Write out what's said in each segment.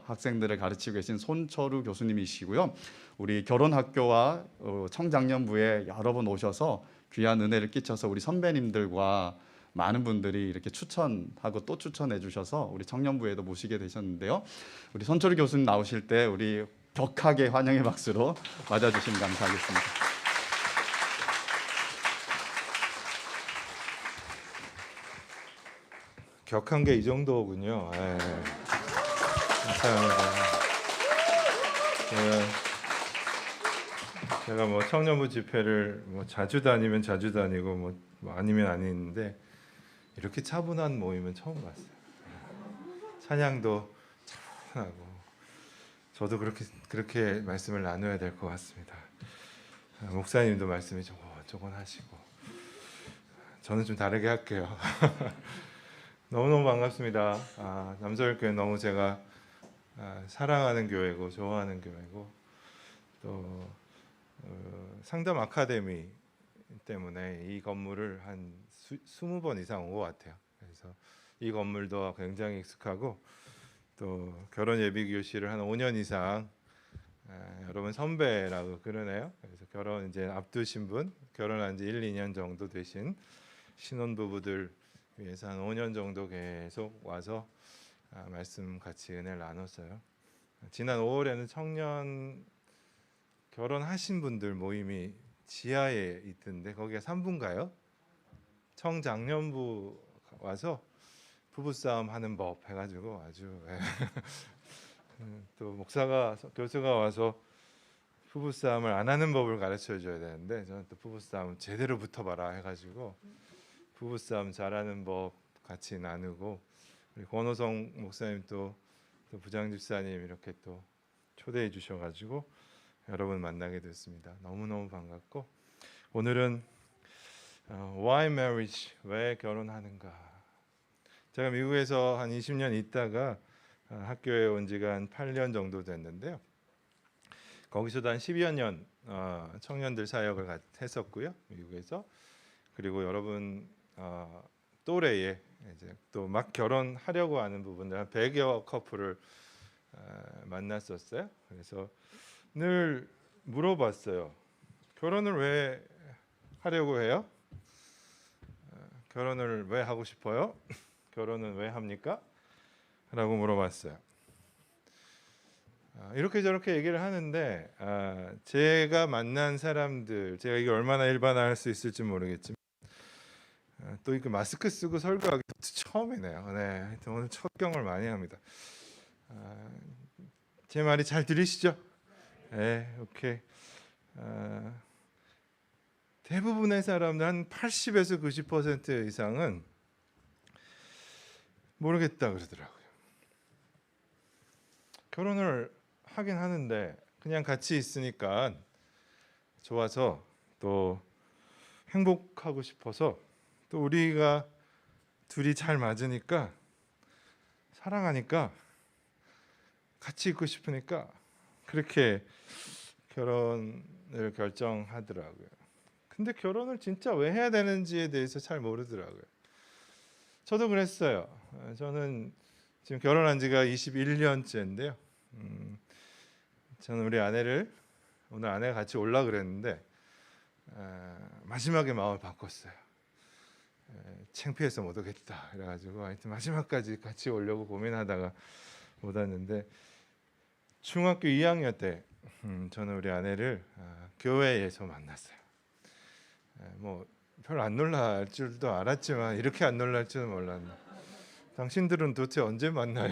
학생들을 가르치고 계신 손철우 교수님이시고요. 우리 결혼학교와 청장년부에 여러 번 오셔서 귀한 은혜를 끼쳐서 우리 선배님들과 많은 분들이 이렇게 추천하고 또 추천해 주셔서 우리 청년부에도 모시게 되셨는데요. 우리 손철우 교수님 나오실 때 우리 격하게 환영의 박수로 맞아주시면 감사하겠습니다. 격한 게 이 정도군요. 감사합니다. 제가 뭐 청년부 집회를 뭐 자주 다니면 자주 다니고 뭐 아니면 아니는데 이렇게 차분한 모임은 처음 봤어요. 찬양도 차분하고 저도 그렇게 말씀을 나눠야 될 것 같습니다. 목사님도 말씀이 조곤 하시고 저는 좀 다르게 할게요. 너무너무 반갑습니다. 남서울교회 너무 제가 사랑하는 교회고 좋아하는 교회고 또 상담 아카데미 때문에 이 건물을 한 20번 이상 온 것 같아요. 그래서 이 건물도 굉장히 익숙하고 또 결혼 예비 교실을 한 5년 이상 여러분 선배라고 그러네요. 그래서 결혼 이제 앞두신 분, 결혼한 지 1, 2년 정도 되신 신혼부부들 위해서 한 5년 정도 계속 와서 말씀 같이 은혜를 나눴어요. 지난 5월에는 청년 결혼하신 분들 모임이 지하에 있던데 거기가 3분가요? 청장년부 와서 부부싸움 하는 법 해가지고 아주 또 교수가 와서 부부싸움을 안 하는 법을 가르쳐 줘야 되는데 저는 또 부부싸움 제대로 붙어봐라 해가지고 부부싸움 잘하는 법 같이 나누고 우리 권호성 목사님 또 부장집사님 이렇게 또 초대해 주셔가지고 여러분 만나게 됐습니다. 너무너무 반갑고 오늘은 Why Marriage? 왜 결혼하는가? 제가 미국에서 한 20년 있다가 학교에 온 지가 한 8년 정도 됐는데요. 거기서도 한 10여 년 청년들 사역을 했었고요. 미국에서. 그리고 여러분 또래에 이제 또 막 결혼하려고 하는 부분들 한 100여 커플을 만났었어요. 그래서 늘 물어봤어요. 결혼을 왜 하려고 해요? 결혼을 왜 하고 싶어요? 결혼은 왜 합니까? 라고 물어봤어요. 이렇게 저렇게 얘기를 하는데 제가 만난 사람들, 제가 이게 얼마나 일반화할 수 있을지 모르겠지만 또 이렇게 마스크 쓰고 설교하기 처음이네요. 네, 하여튼 오늘 첫 경험을 많이 합니다. 제 말이 잘 들리시죠? 네, 오케이. 대부분의 사람들 한 80에서 90% 이상은 모르겠다 그러더라고요. 결혼을 하긴 하는데 그냥 같이 있으니까 좋아서 또 행복하고 싶어서 또 우리가 둘이 잘 맞으니까 사랑하니까 같이 있고 싶으니까 그렇게 결혼을 결정하더라고요. 근데 결혼을 진짜 왜 해야 되는지에 대해서 잘 모르더라고요. 저도 그랬어요. 저는 지금 결혼한 지가 21년째인데요. 저는 우리 아내를 오늘 아내가 같이 올라 그랬는데 마지막에 마음을 바꿨어요. 창피해서 못 오겠다 그래가지고 하여튼 마지막까지 같이 오려고 고민하다가 못 왔는데 중학교 2학년 때 저는 우리 아내를 교회에서 만났어요. 뭐 별로 안 놀랄 줄도 알았지만 이렇게 안 놀랄 줄은 몰랐네. 당신들은 도대체 언제 만나요?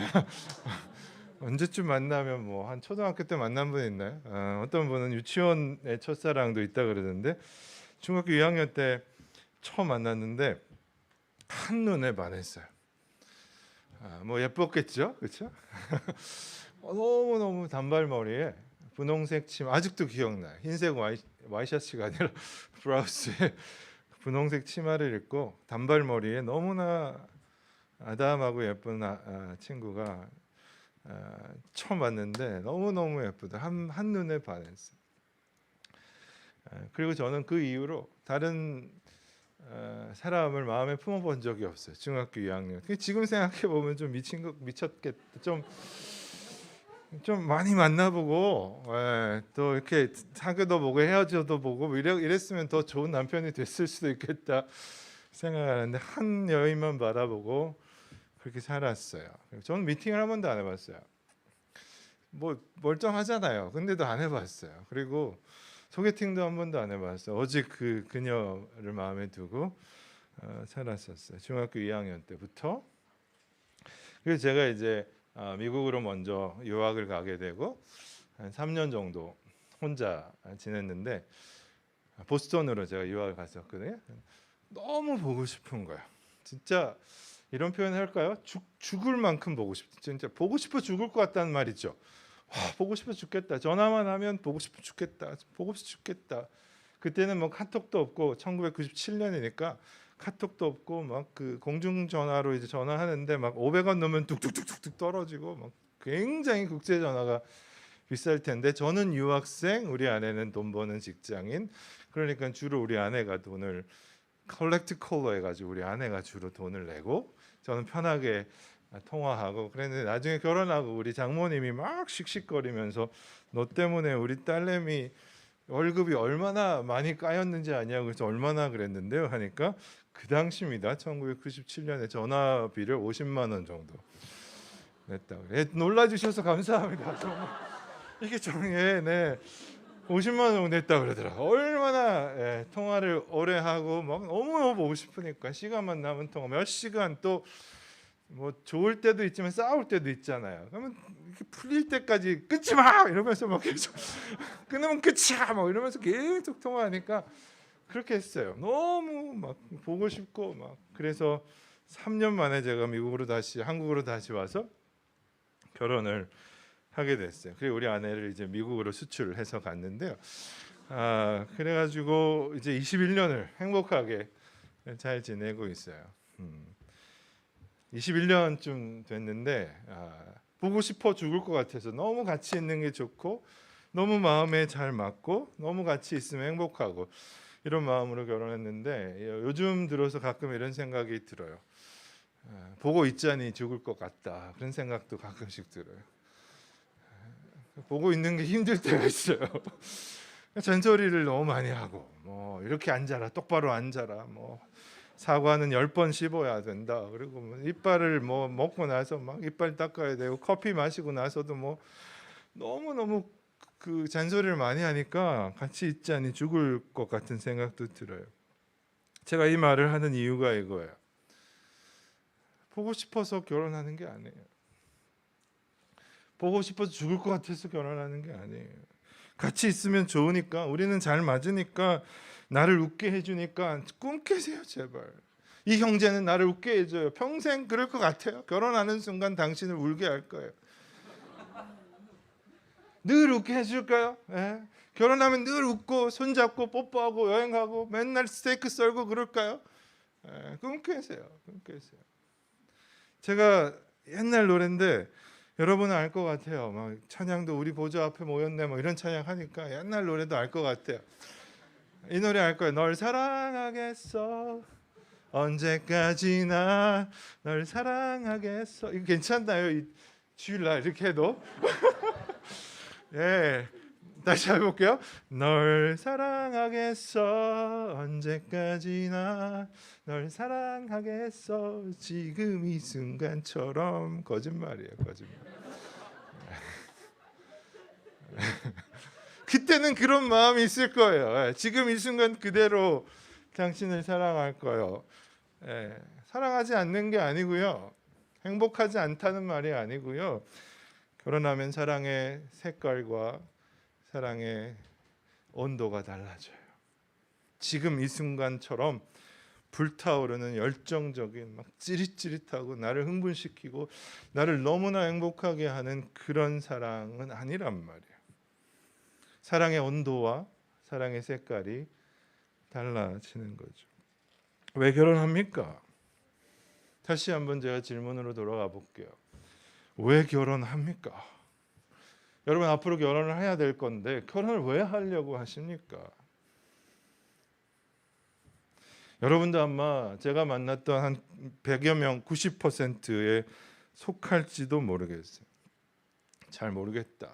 언제쯤 만나면 뭐 한 초등학교 때 만난 분 있나요? 어떤 분은 유치원의 첫사랑도 있다 그러던데 중학교 2학년 때 처음 만났는데 한눈에 반했어요. 뭐 예뻤겠죠, 그렇죠? 너무 단발머리에 분홍색 치마 아직도 기억나요. 흰색 와이셔츠가 아니라 브라우스에 분홍색 치마를 입고 단발머리에 너무나 아담하고 예쁜 친구가 처음 봤는데 너무너무 예쁘다. 한눈에 반했어요. 그리고 저는 그 이후로 다른 사람을 마음에 품어본 적이 없어요. 중학교 2학년. 지금 생각해 보면 좀 미쳤겠다. 좀 좀 많이 만나보고 또 이렇게 사귀어도 보고 헤어져도 보고 뭐 이랬으면 더 좋은 남편이 됐을 수도 있겠다 생각하는데 한 여인만 바라보고 그렇게 살았어요. 저는 미팅을 한 번도 안 해봤어요. 뭐 멀쩡하잖아요. 근데도 안 해봤어요. 그리고 소개팅도 한 번도 안 해봤어요. 오직 그 그녀를 마음에 두고 살았었어요. 중학교 2학년 때부터. 그래서 제가 이제 미국으로 먼저 유학을 가게 되고 한 3년 정도 혼자 지냈는데 보스턴으로 제가 유학을 갔었거든요. 너무 보고 싶은 거예요. 진짜 이런 표현 할까요? 죽을 만큼 보고 싶. 진짜 보고 싶어 죽을 것 같다는 말이죠. 와, 보고 싶어 죽겠다. 전화만 하면 보고 싶어 죽겠다. 보고 싶어 죽겠다. 그때는 뭐 카톡도 없고 1997년이니까 카톡도 없고 막 그 공중 전화로 이제 전화하는데 막 500원 넣으면 뚝뚝뚝뚝 떨어지고 막 굉장히 국제 전화가 비쌀 텐데 저는 유학생, 우리 아내는 돈 버는 직장인. 그러니까 주로 우리 아내가 돈을 컬렉트 콜러 해가지고 우리 아내가 주로 돈을 내고 저는 편하게 통화하고 그랬는데 나중에 결혼하고 우리 장모님이 막 씩씩거리면서 너 때문에 우리 딸내미 월급이 얼마나 많이 까였는지 아냐고 그래서 얼마나 그랬는데요 하니까 그 당시입니다. 1997년에 전화비를 50만 원 정도 냈다고 그래. 놀라주셔서 감사합니다. 정말 이게 정말 네 50만 원 정도 냈다고 그러더라고요. 얼마나 통화를 오래 하고 막 너무너무 보고 싶으니까 시간만 남은 통화 몇 시간 또 뭐 좋을 때도 있지만 싸울 때도 있잖아요. 그러면 이렇게 풀릴 때까지 끊지 마 이러면서 막 계속 끊으면 끝이야 막 이러면서 계속 통화하니까 그렇게 했어요. 너무 막 보고 싶고 막 그래서 3년 만에 제가 미국으로 다시 한국으로 다시 와서 결혼을 하게 됐어요. 그리고 우리 아내를 이제 미국으로 수출을 해서 갔는데요. 그래가지고 이제 21년을 행복하게 잘 지내고 있어요. 21년쯤 됐는데 보고 싶어 죽을 것 같아서 너무 같이 있는 게 좋고 너무 마음에 잘 맞고 너무 같이 있으면 행복하고 이런 마음으로 결혼했는데 요즘 들어서 가끔 이런 생각이 들어요. 보고 있자니 죽을 것 같다 그런 생각도 가끔씩 들어요. 보고 있는 게 힘들 때가 있어요. 잔소리를 너무 많이 하고 뭐 이렇게 앉아라 똑바로 앉아라 뭐 사과는 10번 씹어야 된다. 그리고 뭐 이빨을 뭐 먹고 나서 막 이빨 닦아야 되고 커피 마시고 나서도 뭐 너무 그 잔소리를 많이 하니까 같이 있자니 죽을 것 같은 생각도 들어요. 제가 이 말을 하는 이유가 이거예요. 보고 싶어서 결혼하는 게 아니에요. 보고 싶어서 죽을 것 같아서 결혼하는 게 아니에요. 같이 있으면 좋으니까 우리는 잘 맞으니까 나를 웃게 해주니까 꿈 깨세요 제발. 이 형제는 나를 웃게 해줘요. 평생 그럴 것 같아요. 결혼하는 순간 당신을 울게 할 거예요. 늘 웃게 해줄까요? 결혼하면 늘 웃고 손잡고 뽀뽀하고 여행하고 맨날 스테이크 썰고 그럴까요? 꿈 깨세요. 꿈 깨세요. 제가 옛날 노래인데 여러분은 알 것 같아요. 막 찬양도 우리 보좌 앞에 모였네 뭐 이런 찬양 하니까 옛날 노래도 알 것 같아요. 이 노래 알 거예요. 널 사랑하겠어 언제까지나 널 사랑하겠어. 이거 괜찮나요? 이 주일날 이렇게 해도 예 다시 해볼게요. 널 사랑하겠어 언제까지나 널 사랑하겠어 지금 이 순간처럼. 거짓말이에요 거짓말. 그때는 그런 마음이 있을 거예요. 지금 이 순간 그대로 당신을 사랑할 거예요. 사랑하지 않는 게 아니고요. 행복하지 않다는 말이 아니고요. 결혼하면 사랑의 색깔과 사랑의 온도가 달라져요. 지금 이 순간처럼 불타오르는 열정적인 막 찌릿찌릿하고 나를 흥분시키고 나를 너무나 행복하게 하는 그런 사랑은 아니란 말이에요. 사랑의 온도와 사랑의 색깔이 달라지는 거죠. 왜 결혼합니까? 다시 한번 제가 질문으로 돌아가 볼게요. 왜 결혼합니까? 여러분 앞으로 결혼을 해야 될 건데 결혼을 왜 하려고 하십니까? 여러분도 아마 제가 만났던 한 100여 명 90%에 속할지도 모르겠어요. 잘 모르겠다.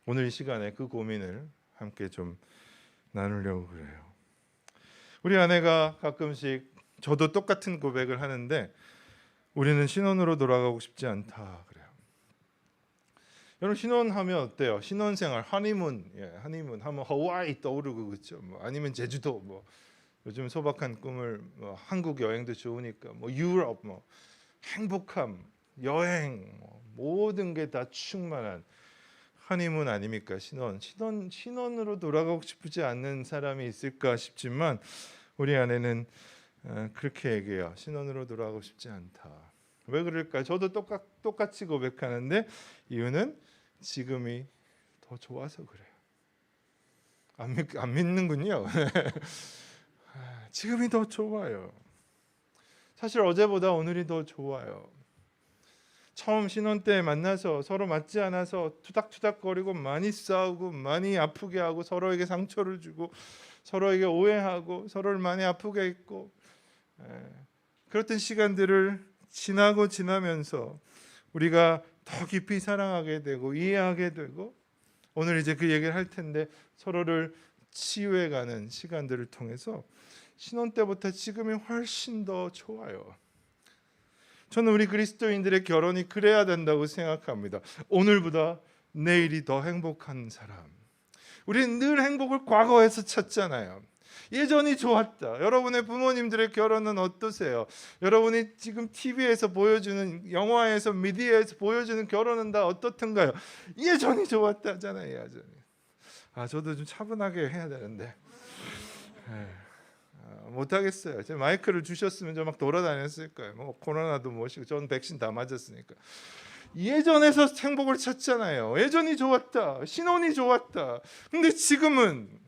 오늘 이 시간에 그 고민을 함께 좀 나누려고 그래요. 우리 아내가 가끔씩 저도 똑같은 고백을 하는데 우리는 신혼으로 돌아가고 싶지 않다 그래요. 여러분 신혼하면 어때요? 신혼생활 하니문, 하니문 하면 하와이 떠오르고 그렇죠. 뭐 아니면 제주도, 뭐 요즘 소박한 꿈을 뭐 한국 여행도 좋으니까 뭐 유럽, 뭐 행복함, 여행, 뭐 모든 게 다 충만한 하니문 아닙니까? 신혼으로 돌아가고 싶지 않는 사람이 있을까 싶지만 우리 아내는 그렇게 얘기해요. 신혼으로 돌아가고 싶지 않다. 왜 그럴까? 저도 똑같이 고백하는데 이유는 지금이 더 좋아서 그래요. 안 믿는군요. 지금이 더 좋아요. 사실 어제보다 오늘이 더 좋아요. 처음 신혼 때 만나서 서로 맞지 않아서 투닥투닥거리고 많이 싸우고 많이 아프게 하고 서로에게 상처를 주고 서로에게 오해하고 서로를 많이 아프게 했고 그랬던 시간들을 지나면서 우리가 더 깊이 사랑하게 되고 이해하게 되고 오늘 이제 그 얘기를 할 텐데 서로를 치유해가는 시간들을 통해서 신혼 때부터 지금이 훨씬 더 좋아요. 저는 우리 그리스도인들의 결혼이 그래야 된다고 생각합니다. 오늘보다 내일이 더 행복한 사람. 우리는 늘 행복을 과거에서 찾잖아요. 예전이 좋았다. 여러분의 부모님들의 결혼은 어떠세요? 여러분이 지금 TV에서 보여주는, 영화에서, 미디어에서 보여주는 결혼은 다 어떻던가요? 예전이 좋았다잖아요. 예전이. 저도 좀 차분하게 해야 되는데 못하겠어요. 제 마이크를 주셨으면 저 막 돌아다녔을 거예요. 뭐 코로나도 뭐시고 저는 백신 다 맞았으니까. 예전에서 행복을 찾잖아요. 예전이 좋았다. 신혼이 좋았다. 근데 지금은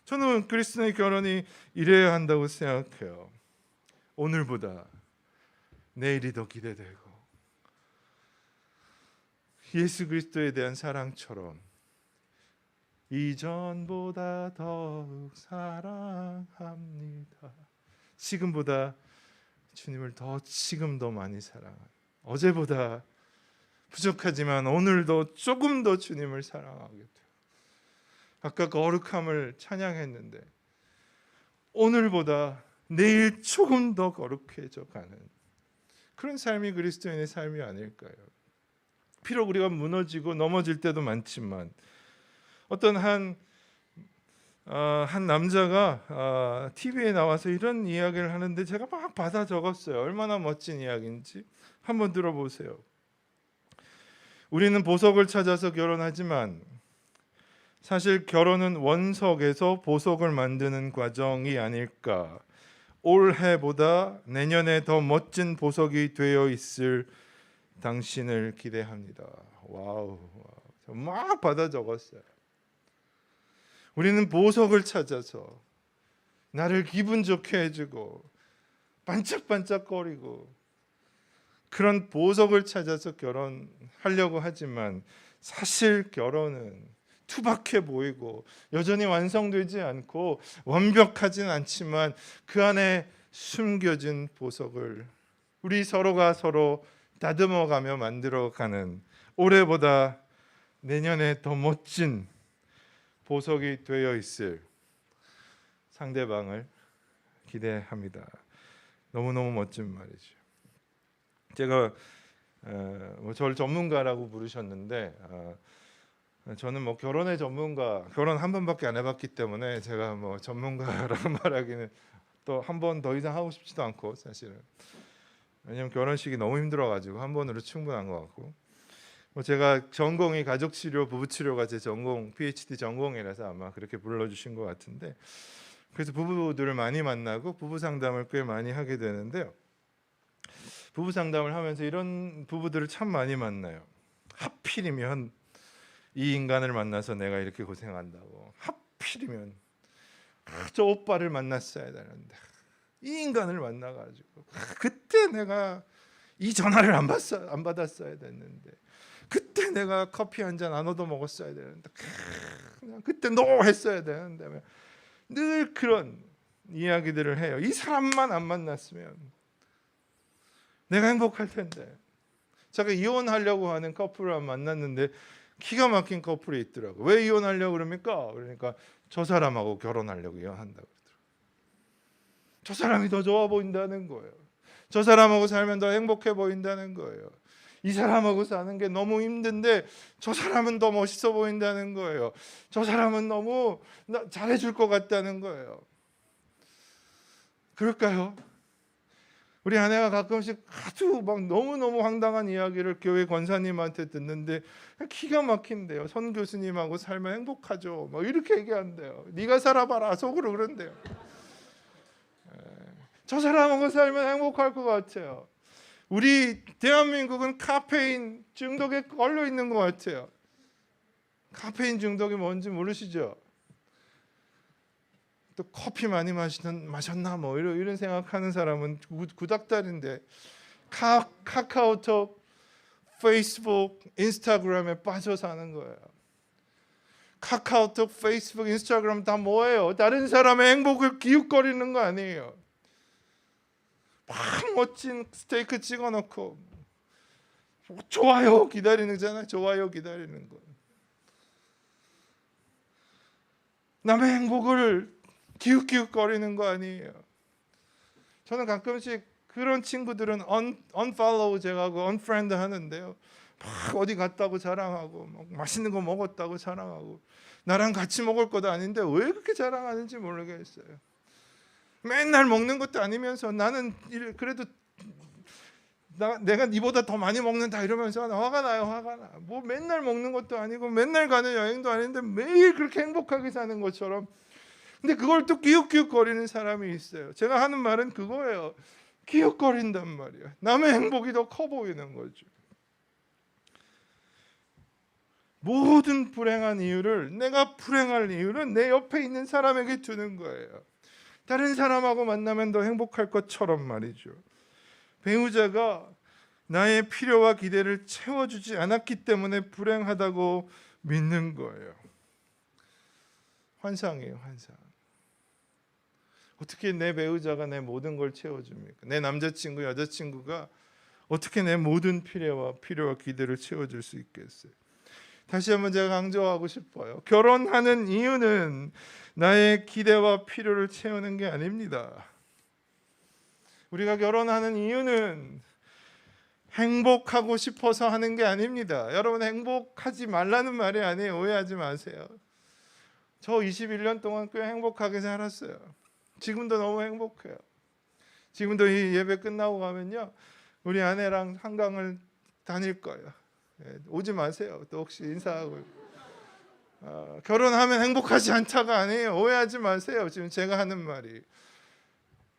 저는 그리스도의 결혼이 이래야 한다고 생각해요. 오늘보다 내일이 더 기대되고 예수 그리스도에 대한 사랑처럼 이전보다 더욱 사랑합니다. 지금보다 주님을 지금 더 많이 사랑하는, 어제보다 부족하지만 오늘도 조금 더 주님을 사랑하게 돼요. 아까 거룩함을 찬양했는데 오늘보다 내일 조금 더 거룩해져 가는 그런 삶이 그리스도인의 삶이 아닐까요? 비록 우리가 무너지고 넘어질 때도 많지만 어떤 한 남자가 TV에 나와서 이런 이야기를 하는데 제가 막 받아 적었어요. 얼마나 멋진 이야기인지 한번 들어보세요. 우리는 보석을 찾아서 결혼하지만 사실 결혼은 원석에서 보석을 만드는 과정이 아닐까. 올해보다 내년에 더 멋진 보석이 되어 있을 당신을 기대합니다. 와우, 막 받아 적었어요. 우리는 보석을 찾아서 나를 기분 좋게 해주고 반짝반짝거리고 그런 보석을 찾아서 결혼하려고 하지만 사실 결혼은 투박해 보이고 여전히 완성되지 않고 완벽하진 않지만 그 안에 숨겨진 보석을 우리 서로가 서로 다듬어가며 만들어가는 올해보다 내년에 더 멋진 보석이 되어 있을 상대방을 기대합니다. 너무너무 멋진 말이죠. 제가 저를 전문가라고 부르셨는데 저는 뭐 결혼의 전문가, 결혼 한 번밖에 안 해봤기 때문에 제가 뭐 전문가라고 말하기는 또 한 번 더 이상 하고 싶지도 않고 사실은 왜냐면 결혼식이 너무 힘들어가지고 한 번으로 충분한 것 같고 뭐 제가 전공이 가족치료, 부부치료가 제 전공, PhD 전공이라서 아마 그렇게 불러주신 것 같은데 그래서 부부들을 많이 만나고 부부 상담을 꽤 많이 하게 되는데요. 부부 상담을 하면서 이런 부부들을 참 많이 만나요. 하필이면 이 인간을 만나서 내가 이렇게 고생한다고. 하필이면 저 오빠를 만났어야 되는데 이 인간을 만나가지고 그때 내가 이 전화를 안 받았어야 됐는데 그때 내가 커피 한 잔 안 얻어 먹었어야 되는데 그때 너 했어야 되는데 늘 그런 이야기들을 해요. 이 사람만 안 만났으면 내가 행복할 텐데 제가 이혼하려고 하는 커플을 만났는데 기가 막힌 커플이 있더라고. 왜 이혼하려고 그럽니까? 그러니까 저 사람하고 결혼하려고 이혼한다고 그러더라고. 저 사람이 더 좋아 보인다는 거예요. 저 사람하고 살면 더 행복해 보인다는 거예요. 이 사람하고 사는 게 너무 힘든데 저 사람은 더 멋있어 보인다는 거예요. 저 사람은 너무 잘해줄 것 같다는 거예요. 그럴까요? 우리 아내가 가끔씩 아주 막 너무너무 황당한 이야기를 교회 권사님한테 듣는데 기가 막힌대요. 선 교수님하고 살면 행복하죠. 막 이렇게 얘기한대요. 네가 살아봐라 속으로 그런대요. 저 사람하고 살면 행복할 것 같아요. 우리 대한민국은 카페인 중독에 걸려 있는 것 같아요. 카페인 중독이 뭔지 모르시죠? 또 커피 많이 마셨나 뭐 이런 생각하는 사람은 구닥다리인데 카카오톡, 페이스북, 인스타그램에 빠져 사는 거예요. 카카오톡, 페이스북, 인스타그램 다 뭐예요? 다른 사람의 행복을 기웃거리는 거 아니에요. 막 멋진 스테이크 찍어놓고 좋아요 기다리는 거잖아요. 좋아요 기다리는 거. 남의 행복을 기웃기웃거리는 거 아니에요. 저는 가끔씩 그런 친구들은 unfollow 제가 하고 unfriend 하는데요. 막 어디 갔다고 자랑하고 막 맛있는 거 먹었다고 자랑하고 나랑 같이 먹을 것도 아닌데 왜 그렇게 자랑하는지 모르겠어요. 맨날 먹는 것도 아니면서 나는 그래도 내가 니보다 더 많이 먹는다 이러면서 화가 나요. 화가 나. 뭐 맨날 먹는 것도 아니고 맨날 가는 여행도 아닌데 매일 그렇게 행복하게 사는 것처럼. 근데 그걸 또 기웃기웃거리는 사람이 있어요. 제가 하는 말은 그거예요. 기웃거린단 말이에요. 남의 행복이 더 커 보이는 거죠. 모든 불행한 이유를 내가 불행할 이유는 내 옆에 있는 사람에게 두는 거예요. 다른 사람하고 만나면 더 행복할 것처럼 말이죠. 배우자가 나의 필요와 기대를 채워주지 않았기 때문에 불행하다고 믿는 거예요. 환상이에요, 환상. 어떻게 내 배우자가 내 모든 걸 채워줍니까? 내 남자친구, 여자친구가 어떻게 내 모든 필요와 기대를 채워줄 수 있겠어요? 다시 한번 제가 강조하고 싶어요. 결혼하는 이유는 나의 기대와 필요를 채우는 게 아닙니다. 우리가 결혼하는 이유는 행복하고 싶어서 하는 게 아닙니다. 여러분 행복하지 말라는 말이 아니에요. 오해하지 마세요. 저 21년 동안 꽤 행복하게 살았어요. 지금도 너무 행복해요. 지금도 이 예배 끝나고 가면요. 우리 아내랑 한강을 다닐 거예요. 오지 마세요. 또 혹시 인사하고. 결혼하면 행복하지 않다가 아니에요. 오해하지 마세요. 지금 제가 하는 말이.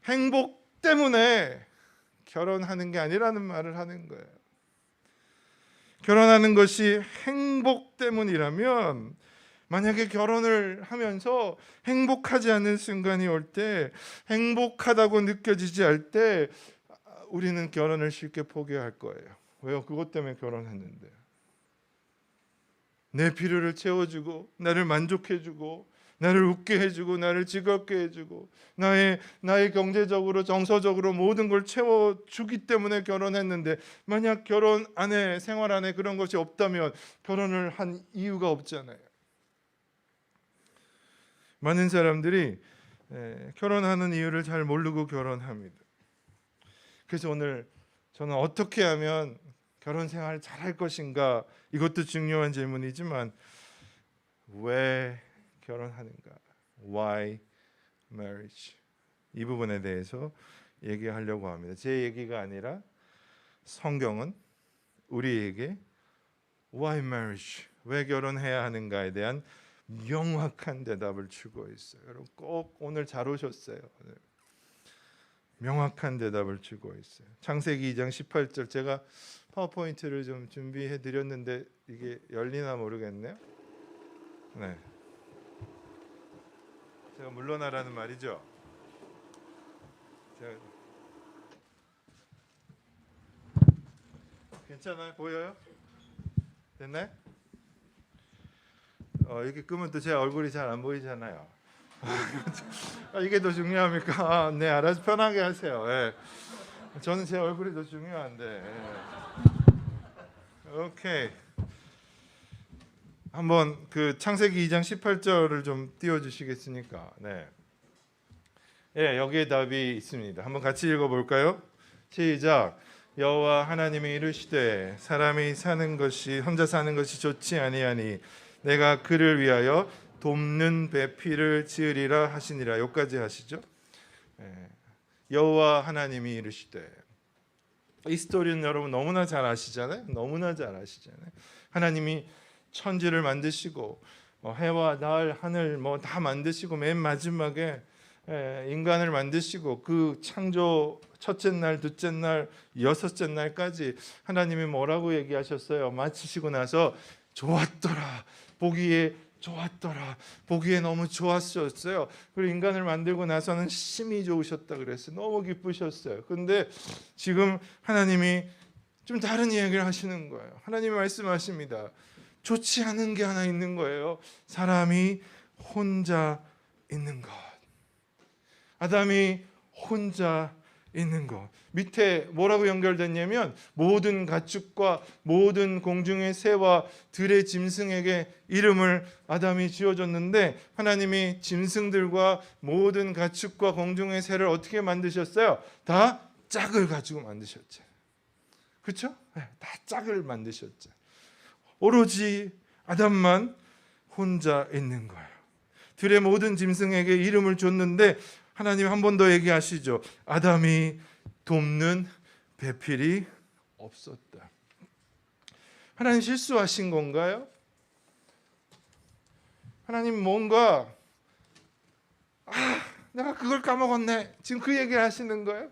행복 때문에 결혼하는 게 아니라는 말을 하는 거예요. 결혼하는 것이 행복 때문이라면 만약에 결혼을 하면서 행복하지 않은 순간이 올 때, 행복하다고 느껴지지 않을 때 우리는 결혼을 쉽게 포기할 거예요. 왜요? 그것 때문에 결혼했는데. 내 필요를 채워주고 나를 만족해주고 나를 웃게 해주고 나를 즐겁게 해주고 나의 경제적으로 정서적으로 모든 걸 채워주기 때문에 결혼했는데 만약 결혼 안에 생활 안에 그런 것이 없다면 결혼을 한 이유가 없잖아요. 많은 사람들이 결혼하는 이유를 잘 모르고 결혼합니다. 그래서 오늘 저는 어떻게 하면 결혼 생활을 잘할 것인가, 이것도 중요한 질문이지만 왜 결혼하는가, why marriage, 이 부분에 대해서 얘기하려고 합니다. 제 얘기가 아니라 성경은 우리에게 why marriage, 왜 결혼해야 하는가에 대한 명확한 대답을 주고 있어요. 여러분 꼭 오늘 잘 오셨어요. 오늘. 명확한 대답을 주고 있어요. 창세기 2장 18절, 제가 파워포인트를 좀 준비해 드렸는데 이게 열리나 모르겠네요. 네. 제가 물러나라는 말이죠. 괜찮아요? 보여요? 됐나요? 이렇게 끄면 또 제 얼굴이 잘 안 보이잖아요. 이게 더 중요합니까? 네, 알아서 편하게 하세요. 예. 저는 제 얼굴이 더 중요한데. 예. 오케이. 한번 그 창세기 2장 18절을 좀 띄워 주시겠습니까? 네. 예, 여기에 답이 있습니다. 한번 같이 읽어 볼까요? 시작. 여호와 하나님이 이르시되 사람이 사는 것이 혼자 사는 것이 좋지 아니하니 내가 그를 위하여 돕는 배필을 지으리라 하시니라. 여기까지 하시죠. 예. 여호와 하나님이 이르시되, 이 스토리는 여러분 너무나 잘 아시잖아요. 너무나 잘 아시잖아요. 하나님이 천지를 만드시고 해와 달 하늘 다 만드시고 맨 마지막에 인간을 만드시고 그 창조 첫째 날, 둘째 날, 여섯째 날까지 하나님이 뭐라고 얘기하셨어요? 마치시고 나서 좋았더라, 보기에 좋았더라, 보기에 너무 좋았었어요. 그리고 인간을 만들고 나서는 심히 좋으셨다 그랬어요. 너무 기쁘셨어요. 근데 지금 하나님이 좀 다른 이야기를 하시는 거예요. 하나님이 말씀하십니다. 좋지 않은 게 하나 있는 거예요. 사람이 혼자 있는 것. 아담이 혼자 있는 것. 밑에 뭐라고 연결됐냐면 모든 가축과 모든 공중의 새와 들의 짐승에게 이름을 아담이 지어줬는데 하나님이 짐승들과 모든 가축과 공중의 새를 어떻게 만드셨어요? 다 짝을 가지고 만드셨죠. 그렇죠? 다 짝을 만드셨죠. 오로지 아담만 혼자 있는 거예요. 들의 모든 짐승에게 이름을 줬는데 하나님 한 번 더 얘기하시죠. 아담이 돕는 배필이 없었다. 하나님 실수하신 건가요? 하나님 뭔가 내가 그걸 까먹었네. 지금 그 얘기를 하시는 거예요?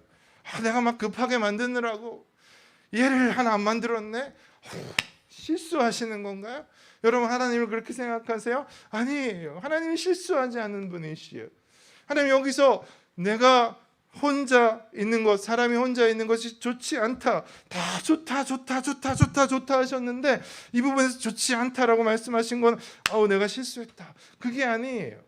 내가 막 급하게 만드느라고 얘를 하나 안 만들었네. 실수하시는 건가요? 여러분 하나님을 그렇게 생각하세요? 아니에요. 하나님이 실수하지 않는 분이시에요. 하나님 여기서 내가 혼자 있는 것, 사람이 혼자 있는 것이 좋지 않다. 다 좋다 하셨는데 이 부분에서 좋지 않다라고 말씀하신 건 내가 실수했다. 그게 아니에요.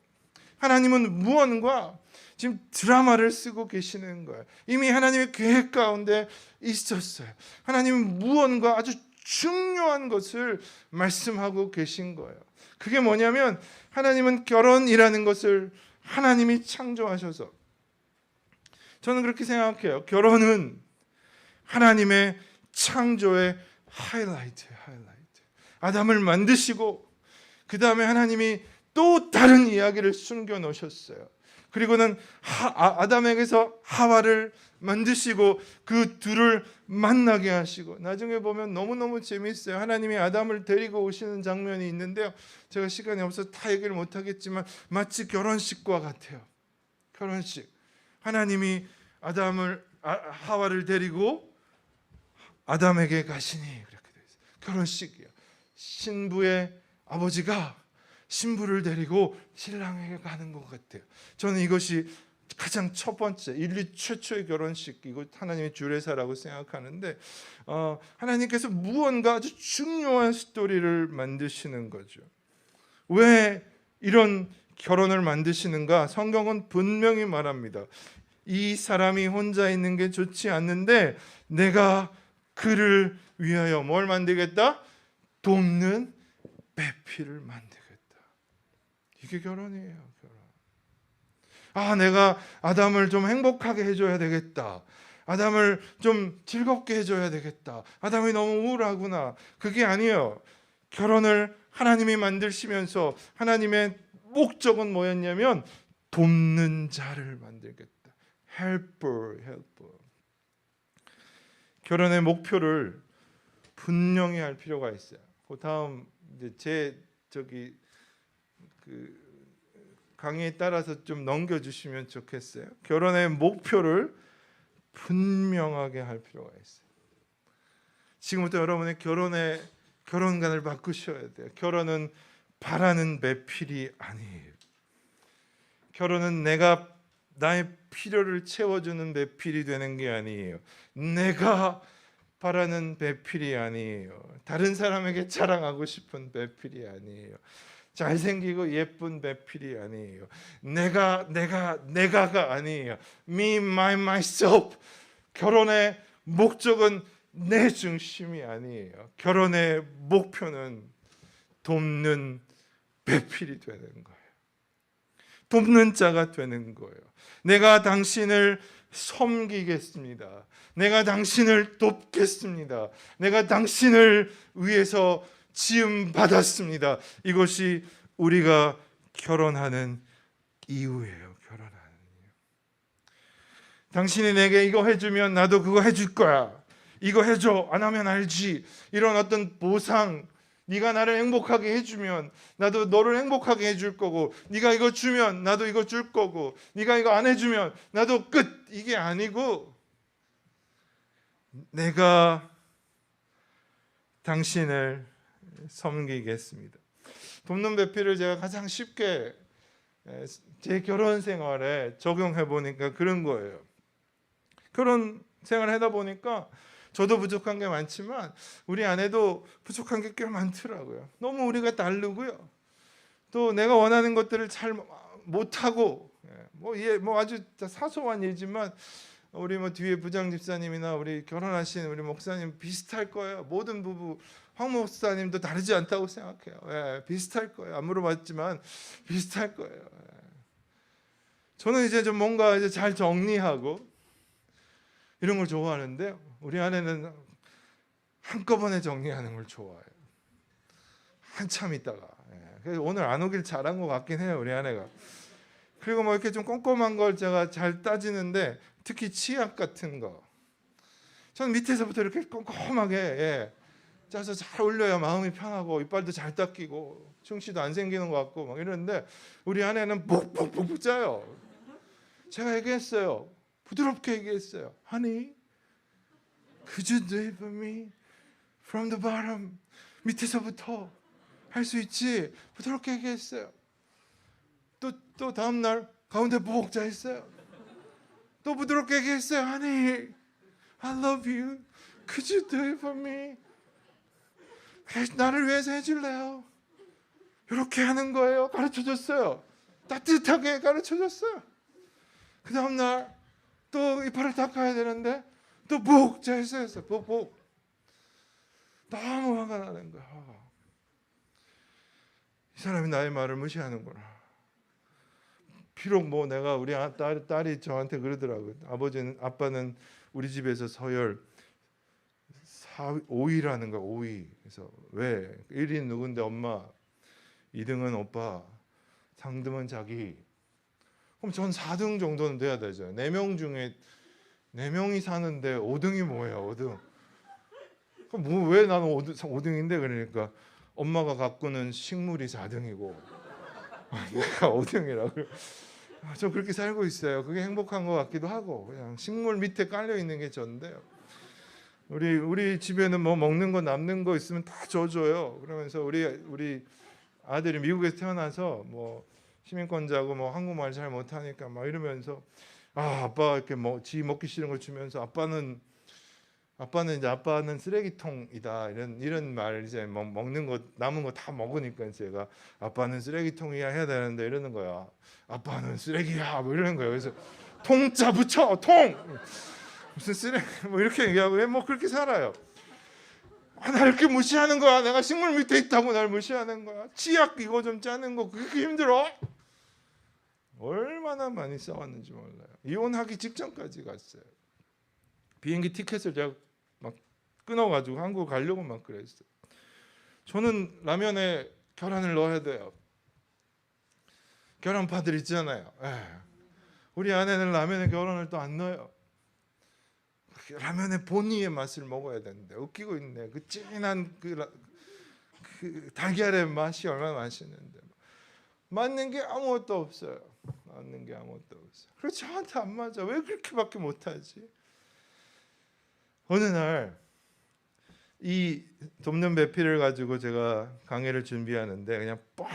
하나님은 무언가 지금 드라마를 쓰고 계시는 거예요. 이미 하나님의 계획 가운데 있었어요. 하나님은 무언가 아주 중요한 것을 말씀하고 계신 거예요. 그게 뭐냐면 하나님은 결혼이라는 것을 하나님이 창조하셔서, 저는 그렇게 생각해요. 결혼은 하나님의 창조의 하이라이트예요. 아담을 만드시고 그 다음에 하나님이 또 다른 이야기를 숨겨 놓으셨어요. 그리고는 아담에게서 하와를 만드시고 그 둘을 만나게 하시고, 나중에 보면 너무너무 재미있어요. 하나님이 아담을 데리고 오시는 장면이 있는데요. 제가 시간이 없어서 다 얘기를 못하겠지만 마치 결혼식과 같아요. 결혼식. 하나님이 하와를 데리고 아담에게 가시니 그렇게 되어 있어요. 결혼식이요. 신부의 아버지가 신부를 데리고 신랑에게 가는 것 같아요. 저는 이것이 가장 첫 번째 인류 최초의 결혼식, 이거 하나님의 주례사라고 생각하는데 하나님께서 무언가 아주 중요한 스토리를 만드시는 거죠. 왜 이런 결혼을 만드시는가? 성경은 분명히 말합니다. 이 사람이 혼자 있는 게 좋지 않는데 내가 그를 위하여 뭘 만들겠다? 돕는 배필을 만들겠다. 이게 결혼이에요. 결혼. 내가 아담을 좀 행복하게 해줘야 되겠다. 아담을 좀 즐겁게 해줘야 되겠다. 아담이 너무 우울하구나. 그게 아니에요. 결혼을 하나님이 만드시면서 하나님의 목적은 뭐였냐면 돕는 자를 만들겠다. helper. 결혼의 목표를 분명히 할 필요가 있어요. 그 다음 이제 그 강의에 따라서 좀 넘겨주시면 좋겠어요. 결혼의 목표를 분명하게 할 필요가 있어요. 지금부터 여러분의 결혼관을 바꾸셔야 돼요. 결혼은 바라는 배필이 아니에요. 결혼은 내가 나의 필요를 채워주는 배필이 되는 게 아니에요. 내가 바라는 배필이 아니에요. 다른 사람에게 자랑하고 싶은 배필이 아니에요. 잘생기고 예쁜 배필이 아니에요. 내가가 아니에요. Me, myself. 결혼의 목적은 내 중심이 아니에요. 결혼의 목표는 돕는 배필이 되는 거예요. 돕는 자가 되는 거예요. 내가 당신을 섬기겠습니다. 내가 당신을 돕겠습니다. 내가 당신을 위해서 지음 받았습니다. 이것이 우리가 결혼하는 이유예요. 결혼하는 이유. 당신이 내게 이거 해주면 나도 그거 해줄 거야. 이거 해줘. 안 하면 알지. 이런 어떤 보상, 네가 나를 행복하게 해주면 나도 너를 행복하게 해줄 거고, 네가 이거 주면 나도 이거 줄 거고, 네가 이거 안 해주면 나도 끝. 이게 아니고, 내가 당신을 섬기겠습니다. 돕는 배필을 제가 가장 쉽게 제 결혼 생활에 적용해 보니까 그런 거예요. 결혼 생활 하다 보니까 저도 부족한 게 많지만 우리 아내도 부족한 게 꽤 많더라고요. 너무 우리가 다르고요. 또 내가 원하는 것들을 잘 못하고, 뭐 아주 사소한 예지만 우리 뭐 뒤에 부장 집사님이나 우리 결혼하신 우리 목사님 비슷할 거예요. 모든 부부 황 목사님도 다르지 않다고 생각해요. 비슷할 거예요. 안 물어봤지만 비슷할 거예요. 저는 이제 좀 뭔가 이제 잘 정리하고 이런 걸 좋아하는데 우리 아내는 한꺼번에 정리하는 걸 좋아해요. 한참 있다가. 그래서 오늘 안 오길 잘한 것 같긴 해요, 우리 아내가. 그리고 뭐 이렇게 좀 꼼꼼한 걸 제가 잘 따지는데 특히 치약 같은 거. 저는 밑에서부터 이렇게 꼼꼼하게 짜서 잘 올려야 마음이 편하고 이빨도 잘 닦이고 충치도 안 생기는 것 같고 막 이러는데 우리 아내는 푹푹푹 짜요. 제가 얘기했어요. 부드럽게 얘기했어요. Honey, could you do it for me from the bottom? 밑에서부터 할 수 있지. 부드럽게 얘기했어요. 또 다음 날 가운데 푹 짜 있어요. 또 부드럽게 얘기했어요. Honey, I love you. Could you do it for me? 나를 위해서 해줄래요? 이렇게 하는 거예요. 가르쳐줬어요. 따뜻하게 가르쳐줬어요. 그 다음 날 또 이빨을 닦아야 되는데 또 푹 짜 있어요. 푹. 너무 화가 나는 거야. 이 사람이 나의 말을 무시하는구나. 비록 뭐 내가 우리 딸이 저한테 그러더라고요. 아빠는 우리 집에서 서열 5위라는 거야. 5위. 그래서 왜? 1위는 누군데 엄마, 2등은 오빠, 3등은 자기. 그럼 전 4등 정도는 돼야 되죠. 4명 중에 4명이 사는데 5등이 뭐예요? 5등. 그럼 뭐 왜 나는 5등인데? 그러니까 엄마가 가꾸는 식물이 4등이고 얘가 5등이라고. 저 그렇게 살고 있어요. 그게 행복한 것 같기도 하고 그냥 식물 밑에 깔려 있는 게 전데요. 우리 집에는 뭐 먹는 거 남는 거 있으면 다 줘줘요. 그러면서 우리 아들이 미국에서 태어나서 뭐 시민권자고 뭐 한국말 잘 못하니까 막 이러면서 아빠 이렇게 지 먹기 싫은 걸 주면서 아빠는 쓰레기통이다 이런 말 이제 먹는 거 남은 거 다 먹으니까 제가 아빠는 쓰레기통이야 해야 되는데 이러는 거야. 아빠는 쓰레기야 뭐 이러는 거예요. 그래서 통자 붙여 통 무슨 쓰레기 뭐 이렇게 얘기하고 왜 뭐 그렇게 살아요. 나 이렇게 무시하는 거야. 내가 식물 밑에 있다고 날 무시하는 거야. 치약 이거 좀 짜는 거 그렇게 힘들어? 얼마나 많이 싸웠는지 몰라요. 이혼하기 직전까지 갔어요. 비행기 티켓을 제가 막 끊어가지고 한국 가려고 막 그랬어요. 저는 라면에 계란을 넣어야 돼요. 계란파들 있잖아요. 우리 아내는 라면에 계란을 또 안 넣어요. 라면의 본의의 맛을 먹어야 되는데 웃기고 있네. 그 진한 그 달걀의 맛이 얼마나 맛있는데 맞는 게 아무것도 없어요. 맞는 게 아무것도 없어요. 그래서 저한테 안 맞아. 왜 그렇게밖에 못하지? 어느 날 이 돕는 배필을 가지고 제가 강의를 준비하는데 그냥 뻥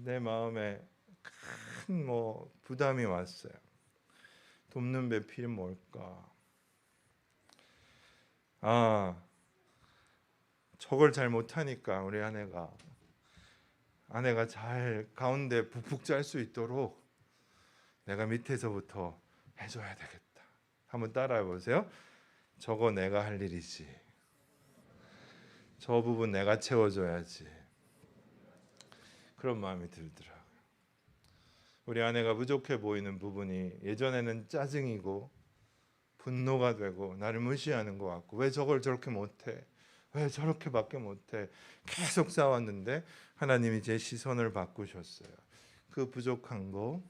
내 마음에 큰 뭐 부담이 왔어요. 돕는 배필은 뭘까? 저걸 잘 못하니까 우리 아내가 잘 가운데 푹푹 짤 수 있도록 내가 밑에서부터 해줘야 되겠다. 한번 따라해 보세요. 저거 내가 할 일이지. 저 부분 내가 채워줘야지. 그런 마음이 들더라고요. 우리 아내가 부족해 보이는 부분이 예전에는 짜증이고 분노가 되고 나를 무시하는 것 같고, 왜 저걸 저렇게 못해? 왜 저렇게밖에 못해? 계속 싸웠는데 하나님이 제 시선을 바꾸셨어요. 그 부족한 거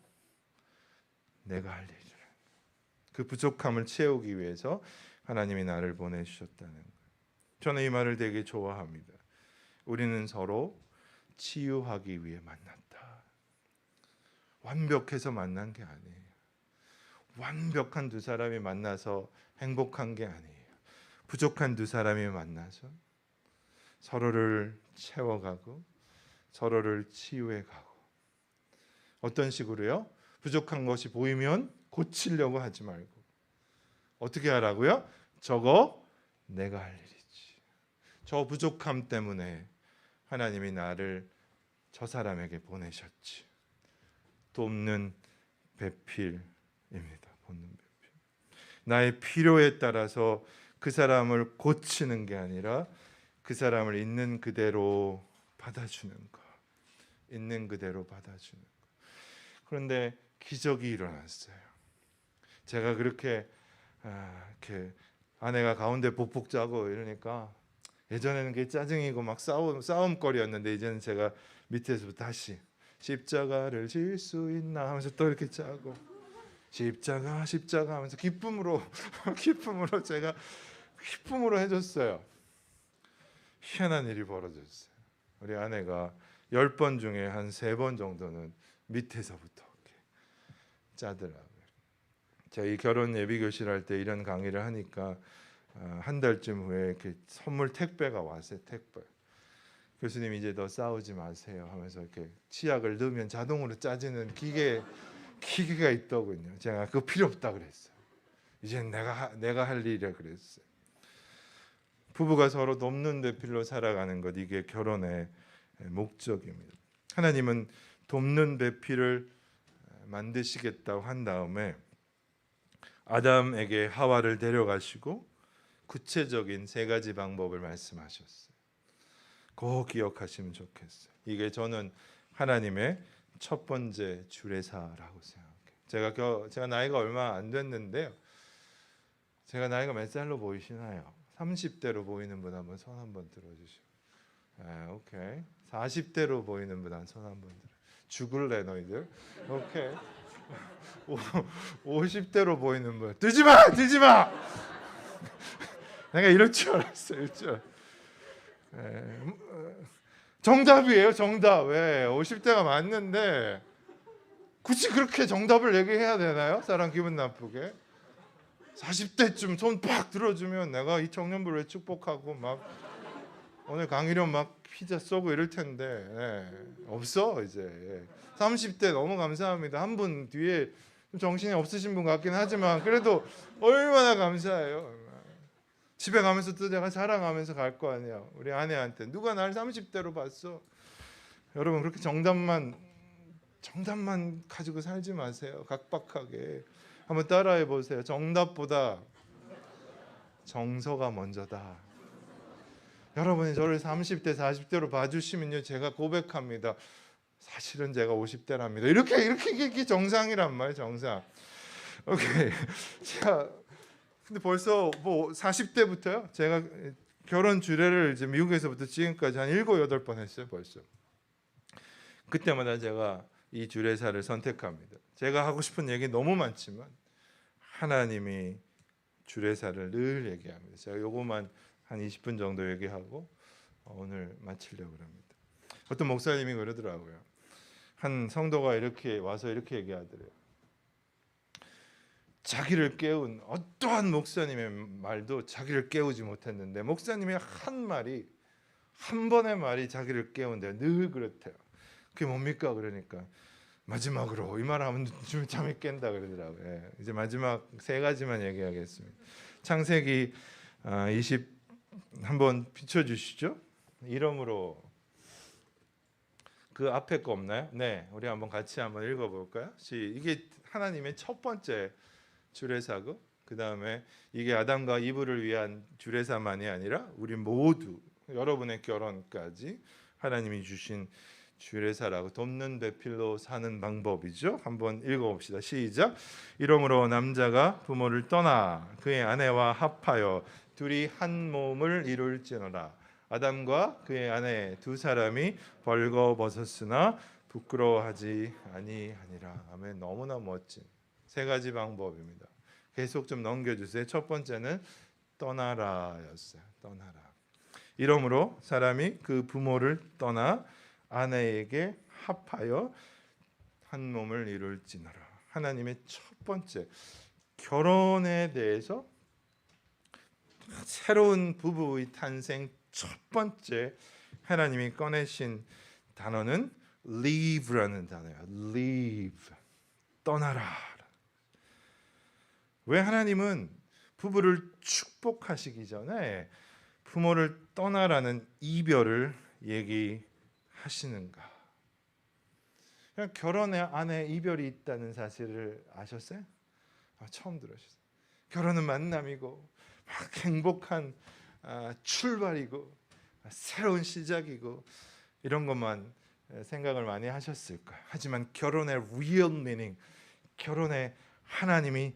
내가 할 일이라. 그 부족함을 채우기 위해서 하나님이 나를 보내주셨다는 거예요. 저는 이 말을 되게 좋아합니다. 우리는 서로 치유하기 위해 만났다. 완벽해서 만난 게 아니에요. 완벽한 두 사람이 만나서 행복한 게 아니에요. 부족한 두 사람이 만나서 서로를 채워가고 서로를 치유해가고. 어떤 식으로요? 부족한 것이 보이면 고치려고 하지 말고 어떻게 하라고요? 저거 내가 할 일이지. 저 부족함 때문에 하나님이 나를 저 사람에게 보내셨지. 돕는 배필입니다. 돕는 배필. 나의 필요에 따라서 그 사람을 고치는 게 아니라 그 사람을 있는 그대로 받아주는 것. 있는 그대로 받아주는 것. 그런데 기적이 일어났어요. 제가 그렇게 이렇게 아내가 가운데 복복 자고 이러니까, 예전에는 그게 짜증이고 막 싸움거리였는데 이제는 제가 밑에서부터 다시 십자가를 질 수 있나 하면서 또 이렇게 짜고, 십자가 하면서 기쁨으로 제가 기쁨으로 해줬어요. 희한한 일이 벌어졌어요. 우리 아내가 10번 중에 한 3번 정도는 밑에서부터 이렇게 짜더라고요. 저희 결혼 예비 교실 할 때 이런 강의를 하니까 한 달쯤 후에 이렇게 선물 택배가 왔어요. 택배. 교수님 이제 더 싸우지 마세요 하면서 이렇게 치약을 넣으면 자동으로 짜지는 기계가 있더군요. 제가 그거 필요 없다 그랬어요. 이제는 내가 할 일이라 그랬어요. 부부가 서로 돕는 배필로 살아가는 것, 이게 결혼의 목적입니다. 하나님은 돕는 배필을 만드시겠다고 한 다음에 아담에게 하와를 데려가시고 구체적인 3가지 방법을 말씀하셨어요. 꼭 기억하시면 좋겠어요. 이게 저는 하나님의 첫 번째 주례사라고 생각해요. 제가 나이가 얼마 안 됐는데요. 제가 나이가 몇 살로 보이시나요? 30대로 보이는 분 한번 손 한번 들어주시고. 오케이. 40대로 보이는 분 한 손 한번 들어. 죽을래 너희들. 오케이. 50대로 보이는 분. 들지 마. 내가 이럴 줄 알았어요. 정답이에요. 정답. 왜 50대가 맞는데 굳이 그렇게 정답을 얘기해야 되나요? 사람 기분 나쁘게. 40대쯤 손 팍 들어주면 내가 이 청년부를 축복하고 막 오늘 강의료 막 피자 쏘고 이럴 텐데 없어 이제. 30대 너무 감사합니다. 한 분 뒤에 좀 정신이 없으신 분 같긴 하지만 그래도 얼마나 감사해요. 집에 가면서 또 제가 자랑하면서 갈 거 아니에요. 우리 아내한테 누가 날 30대로 봤어. 여러분 그렇게 정답만 가지고 살지 마세요. 각박하게. 한번 따라해 보세요. 정답보다 정서가 먼저다. 여러분이 저를 30대, 40대로 봐주시면요, 제가 고백합니다. 사실은 제가 50대랍니다. 이렇게 정상이란 말이에요, 정상. 오케이. 자, 근데 벌써 뭐 40대부터요. 제가 결혼 주례를 이제 미국에서부터 지금까지 한 7, 8번 했어요, 벌써. 그때마다 제가 이 주례사를 선택합니다. 제가 하고 싶은 얘기 너무 많지만 하나님이 주례사를 늘 얘기합니다. 제가 요거만 한 20분 정도 얘기하고 오늘 마치려고 합니다. 어떤 목사님이 그러더라고요. 한 성도가 이렇게 와서 이렇게 얘기하더래요. 자기를 깨운 어떠한 목사님의 말도 자기를 깨우지 못했는데 목사님의 한 번의 말이 자기를 깨운대요. 늘 그렇대요. 그게 뭡니까? 그러니까 마지막으로 이 말하면 잠이 깬다 그러더라고요. 예, 이제 마지막 3가지만 얘기하겠습니다. 창세기 20 한번 비춰주시죠. 이름으로 그 앞에 거 없나요? 네, 우리 한번 같이 한번 읽어볼까요? 이게 하나님의 첫 번째 주례사고 그 다음에 이게 아담과 이브를 위한 주례사만이 아니라 우리 모두 여러분의 결혼까지 하나님이 주신 주례사라고 돕는 배필로 사는 방법이죠. 한번 읽어봅시다. 시작. 이러므로 남자가 부모를 떠나 그의 아내와 합하여 둘이 한 몸을 이룰지어라. 아담과 그의 아내 두 사람이 벌거벗었으나 부끄러워하지 아니하니라. 아멘. 너무나 멋진 세 가지 방법입니다. 계속 좀 넘겨주세요. 첫 번째는 떠나라였어요. 떠나라. 이러므로 사람이 그 부모를 떠나 아내에게 합하여 한 몸을 이룰지니라. 하나님의 첫 번째 결혼에 대해서 새로운 부부의 탄생 첫 번째 하나님이 꺼내신 단어는 leave라는 단어예요. leave, 떠나라. 왜 하나님은 부부를 축복하시기 전에 부모를 떠나라는 이별을 얘기하시는가? 그냥 결혼에 안에 이별이 있다는 사실을 아셨어요? 처음 들으셨어요. 결혼은 만남이고 막 행복한 출발이고 새로운 시작이고 이런 것만 생각을 많이 하셨을 거예요. 하지만 결혼의 real meaning, 결혼의 하나님이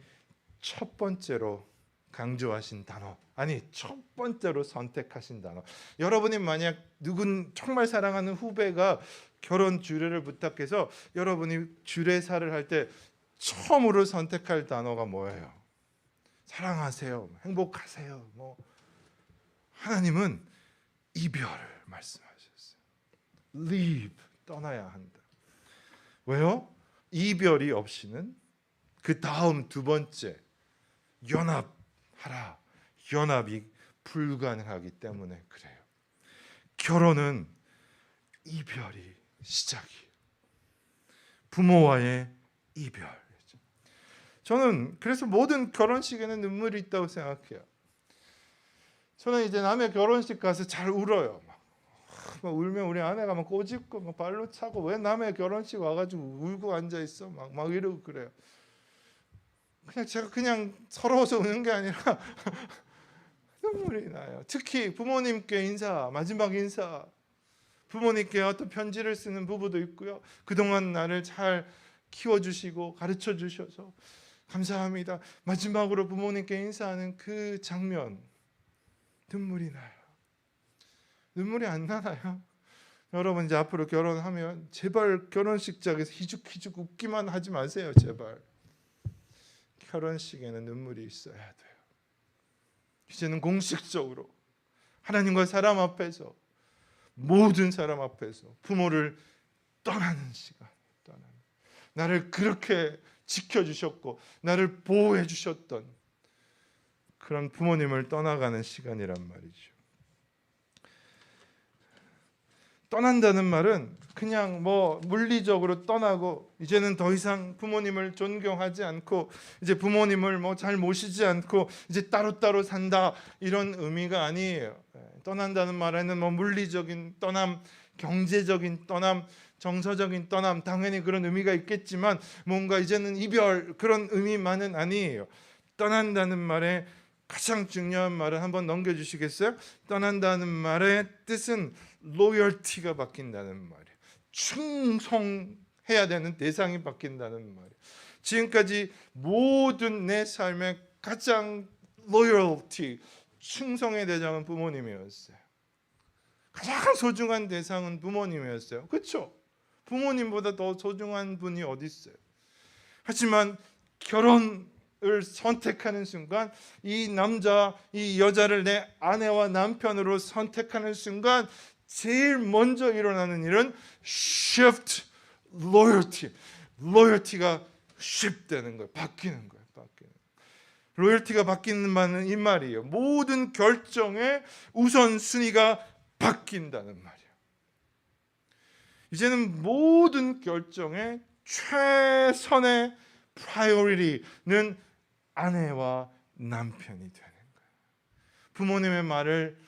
첫 번째로 강조하신 단어, 아니 첫 번째로 선택하신 단어. 여러분이 만약 누군 정말 사랑하는 후배가 결혼 주례를 부탁해서 여러분이 주례사를 할 때 처음으로 선택할 단어가 뭐예요? 사랑하세요, 행복하세요. 뭐 하나님은 이별을 말씀하셨어요. leave, 떠나야 한다. 왜요? 이별이 없이는 그 다음 두 번째 연합하라. 연합이 불가능하기 때문에 그래요. 결혼은 이별이 시작이에요. 부모와의 이별. 저는 그래서 모든 결혼식에는 눈물이 있다고 생각해요. 저는 이제 남의 결혼식 가서 잘 울어요. 막 울면 우리 아내가 막 꼬집고 막 발로 차고 왜 남의 결혼식 와가지고 울고 앉아 있어 막 이러고 그래요. 그냥 제가 그냥 서러워서 우는 게 아니라 눈물이 나요. 특히 부모님께 인사, 마지막 인사. 부모님께 어떤 편지를 쓰는 부부도 있고요. 그동안 나를 잘 키워주시고 가르쳐 주셔서 감사합니다. 마지막으로 부모님께 인사하는 그 장면, 눈물이 나요. 눈물이 안 나나요? 여러분 이제 앞으로 결혼하면 제발 결혼식장에서 희죽희죽 웃기만 하지 마세요. 제발. 결혼식에는 눈물이 있어야 돼요. 이제는 공식적으로 하나님과 사람 앞에서, 모든 사람 앞에서 부모를 떠나는 시간. 나를 그렇게 지켜주셨고 나를 보호해 주셨던 그런 부모님을 떠나가는 시간이란 말이죠. 떠난다는 말은 그냥 뭐 물리적으로 떠나고 이제는 더 이상 부모님을 존경하지 않고 이제 부모님을 뭐 잘 모시지 않고 이제 따로따로 산다 이런 의미가 아니에요. 떠난다는 말에는 뭐 물리적인 떠남, 경제적인 떠남, 정서적인 떠남, 당연히 그런 의미가 있겠지만 뭔가 이제는 이별 그런 의미만은 아니에요. 떠난다는 말에 가장 중요한 말을 한번 넘겨주시겠어요? 떠난다는 말의 뜻은 loyalty가 바뀐다는 말이에요. 충성해야 되는 대상이 바뀐다는 말이에요. 지금까지 모든 내 삶의 가장 loyalty, 충성의 대상은 부모님이었어요. 가장 소중한 대상은 부모님이었어요. 그렇죠? 부모님보다 더 소중한 분이 어디 있어요? 하지만 결혼을 선택하는 순간 이 남자, 이 여자를 내 아내와 남편으로 선택하는 순간 제일 먼저 일어나는 일은 shift loyalty. loyalty가 shift 되는 거예요. 바뀌는 거예요. 로열티가 바뀌는 말은 이 말이에요. 모든 결정의 우선순위가 바뀐다는 말이에요. 이제는 모든 결정의 최선의 프라이오리티는 아내와 남편이 되는 거예요. 부모님의 말을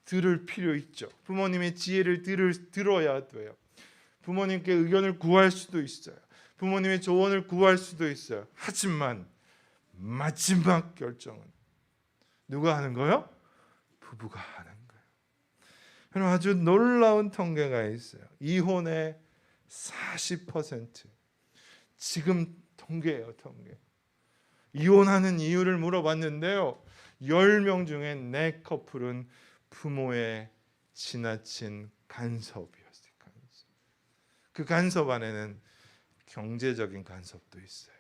들을 필요 있죠. 부모님의 지혜를 들어야 돼요. 부모님께 의견을 구할 수도 있어요. 부모님의 조언을 구할 수도 있어요. 하지만 마지막 결정은 누가 하는 거요? 부부가 하는 거예요. 여러분, 아주 놀라운 통계가 있어요. 이혼의 40%. 지금 통계예요, 통계. 이혼하는 이유를 물어봤는데요, 10명 중에 4커플은 부모의 지나친 간섭이었어요. 간섭. 그 간섭 안에는 경제적인 간섭도 있어요.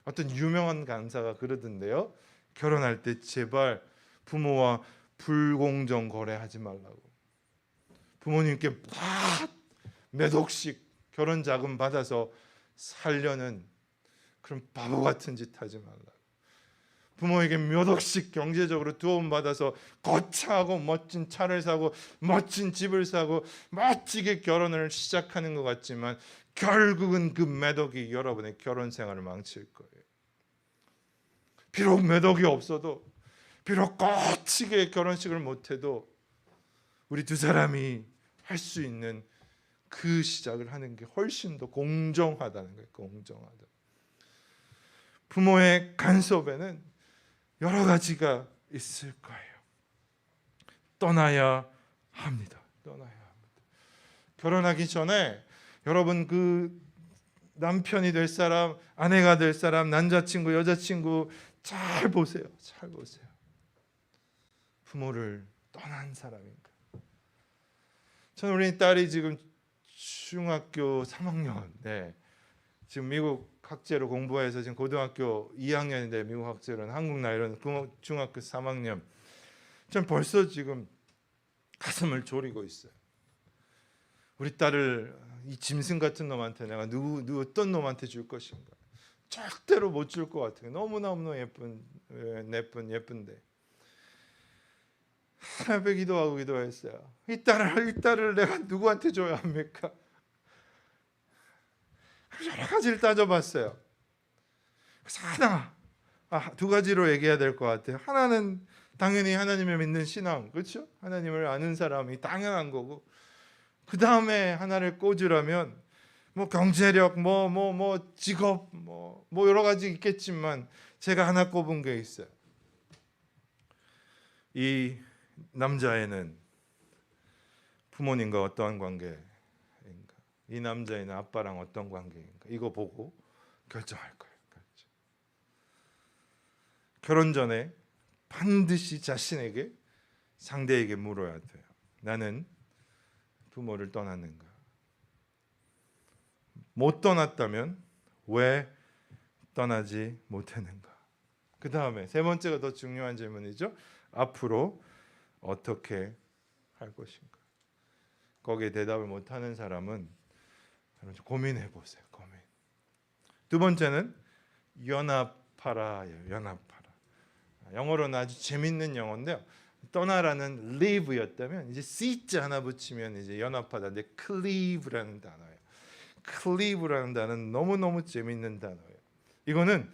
어떤 유명한 강사가 그러던데요, 결혼할 때 제발 부모와 불공정 거래하지 말라고. 부모님께 몇 억씩 결혼 자금 받아서 살려는 그런 바보 같은 짓 하지 말라고. 부모에게 몇 억씩 경제적으로 도움 받아서 거창하고 멋진 차를 사고 멋진 집을 사고 멋지게 결혼을 시작하는 것 같지만 결국은 그 몇 억이 여러분의 결혼 생활을 망칠 거예요. 비록 몇 억이 없어도, 비록 거치게 결혼식을 못해도 우리 두 사람이 할 수 있는 그 시작을 하는 게 훨씬 더 공정하다는 거예요. 공정하다. 부모의 간섭에는 여러 가지가 있을 거예요. 떠나야 합니다. 떠나야 합니다. 결혼하기 전에 여러분, 그 남편이 될 사람, 아내가 될 사람, 남자친구, 여자친구 잘 보세요. 잘 보세요. 부모를 떠난 사람인가? 저는 우리 딸이 지금 중학교 3학년, 지금 미국 학제로 공부해서 지금 고등학교 2학년인데 미국 학제로는 한국 나이로는 중학교 3학년. 전 벌써 지금 가슴을 졸이고 있어요. 우리 딸을 이 짐승 같은 놈한테 내가 어떤 놈한테 줄 것인가? 절대로 못 줄 것 같아요. 너무너무 예쁜데 하나님께 기도했어요. 이 딸을 내가 누구한테 줘야 합니까? 여러 가지를 따져봤어요. 그래서 두 가지로 얘기해야 될 것 같아요. 하나는 당연히 하나님을 믿는 신앙, 그렇죠? 하나님을 아는 사람이 당연한 거고, 그 다음에 하나를 꽂으라면 뭐 경제력, 직업, 여러 가지 있겠지만 제가 하나 꼽은 게 있어요. 이 남자애는 부모님과 어떠한 관계인가? 이 남자애는 아빠랑 어떤 관계인가? 이거 보고 결정할 거예요. 결혼 전에 반드시 자신에게, 상대에게 물어야 돼요. 나는 부모를 떠났는가? 못 떠났다면 왜 떠나지 못했는가? 그 다음에 세 번째가 더 중요한 질문이죠. 앞으로 어떻게 할 것인가? 거기에 대답을 못하는 사람은 고민해 보세요. 고민. 두 번째는 연합하라예요. 연합하라. 영어로는 아주 재밌는 영어인데요. 떠나라는 leave였다면 이제 c자 하나 붙이면 이제 연합하다인데 cleave라는 단어예요. cleave라는 단어는 너무너무 재밌는 단어예요. 이거는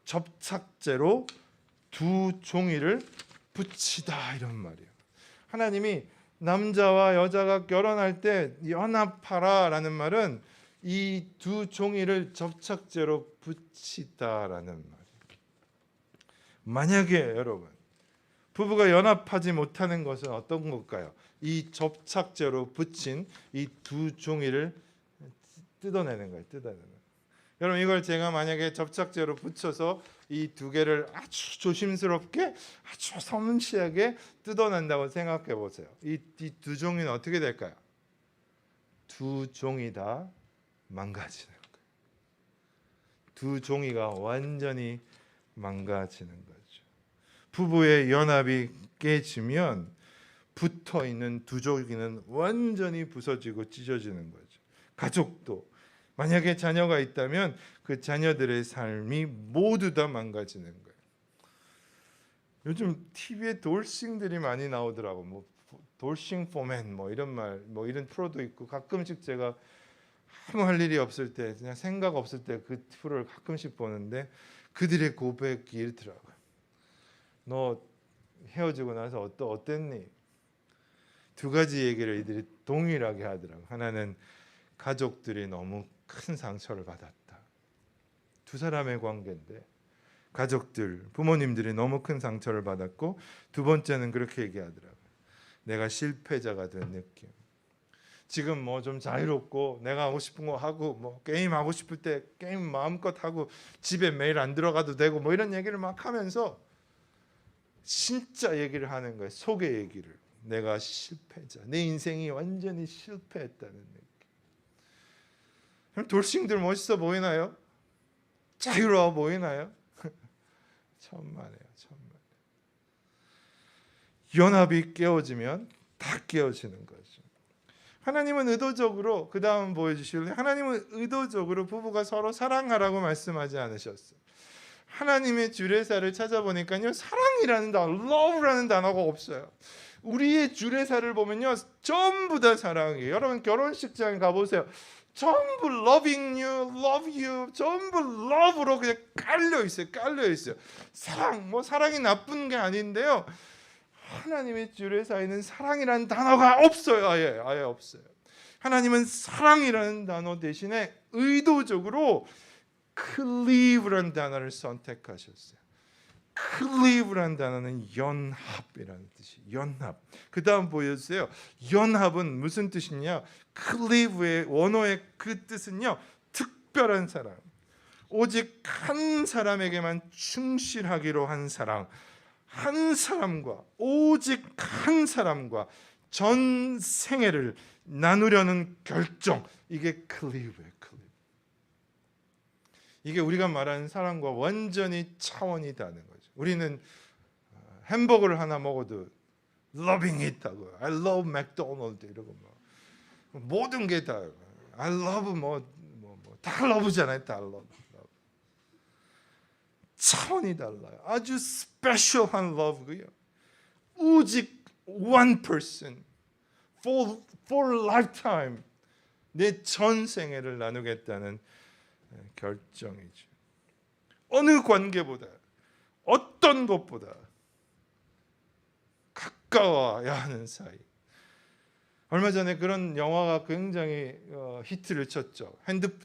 접착제로 두 종이를 붙이다 이런 말이에요. 하나님이 남자와 여자가 결혼할 때 연합하라라는 말은 이 두 종이를 접착제로 붙이다라는 말이에요. 만약에 여러분 부부가 연합하지 못하는 것은 어떤 걸까요? 이 접착제로 붙인 이 두 종이를 뜯어내는 거예요. 뜯어내는 거예요. 여러분, 이걸 제가 만약에 접착제로 붙여서 이 두 개를 아주 조심스럽게 아주 섬세하게 뜯어낸다고 생각해 보세요. 이 두 종이는 어떻게 될까요? 두 종이 다 망가지는 거예요. 두 종이가 완전히 망가지는 거죠. 부부의 연합이 깨지면 붙어있는 두 종이는 완전히 부서지고 찢어지는 거죠. 가족도 만약에 자녀가 있다면 그 자녀들의 삶이 모두 다 망가지는 거예요. 요즘 TV에 돌싱들이 많이 나오더라고. 돌싱 포맨 이런 말, 이런 프로도 있고, 가끔씩 제가 아무 할 일이 없을 때, 그냥 생각 없을 때 그 프로를 가끔씩 보는데 그들의 고백이 이렇더라고요. 너 헤어지고 나서 어땠니? 두 가지 얘기를 이들이 동일하게 하더라고요. 하나는 가족들이 너무 큰 상처를 받았다. 두 사람의 관계인데 가족들, 부모님들이 너무 큰 상처를 받았고, 두 번째는 그렇게 얘기하더라고요. 내가 실패자가 된 느낌. 지금 뭐 좀 자유롭고 내가 하고 싶은 거 하고 뭐 게임 하고 싶을 때 게임 마음껏 하고 집에 매일 안 들어가도 되고 뭐 이런 얘기를 막 하면서 진짜 얘기를 하는 거예요. 속의 얘기를. 내가 실패자. 내 인생이 완전히 실패했다는 느낌. 그럼 돌싱들 멋있어 보이나요? 자유로워 보이나요? 천만에요. 천만. 연합이 깨어지면 다 깨어지는 거죠. 하나님은 의도적으로, 그 다음 보여주실래요? 하나님은 의도적으로 부부가 서로 사랑하라고 말씀하지 않으셨어요. 하나님의 주례사를 찾아보니까요, 사랑이라는 단어, love라는 단어가 없어요. 우리의 주례사를 보면요, 전부 다 사랑이에요. 여러분 결혼식장에 가보세요. 전부 loving you, love you, 전부 love로 그냥 깔려 있어요. 깔려 있어요. 사랑, 뭐 사랑이 나쁜 게 아닌데요. 하나님의 주례사에는 사랑이라는 단어가 없어요. 아예 없어요. 하나님은 사랑이라는 단어 대신에 의도적으로 cleave라는 단어를 선택하셨어요. cleave라는 단어는 연합이라는 뜻이. 연합. 그 다음 보여주세요. 연합은 무슨 뜻이냐? cleave의 원어의 그 뜻은요, 특별한 사랑. 오직 한 사람에게만 충실하기로 한 사랑. 한 사람과, 오직 한 사람과 전 생애를 나누려는 결정. 이게 cleave예요. 이게 우리가 말하는 사랑과 완전히 차원이 다른 거죠. 우리는 햄버거를 하나 먹어도 loving it 하고 I love McDonald's 이러고 뭐 모든 게 다 I love 다 love잖아요. 다 love. 차원이 달라요. 아주 스페셜한 love고요. 오직 one person for lifetime 내 전생애를 나누겠다는 결정이죠. 어느 관계보다, 어떤 것보다 가까워야 하는 사이. 얼마 전에 그런 영화가 굉장히 히트를 쳤죠.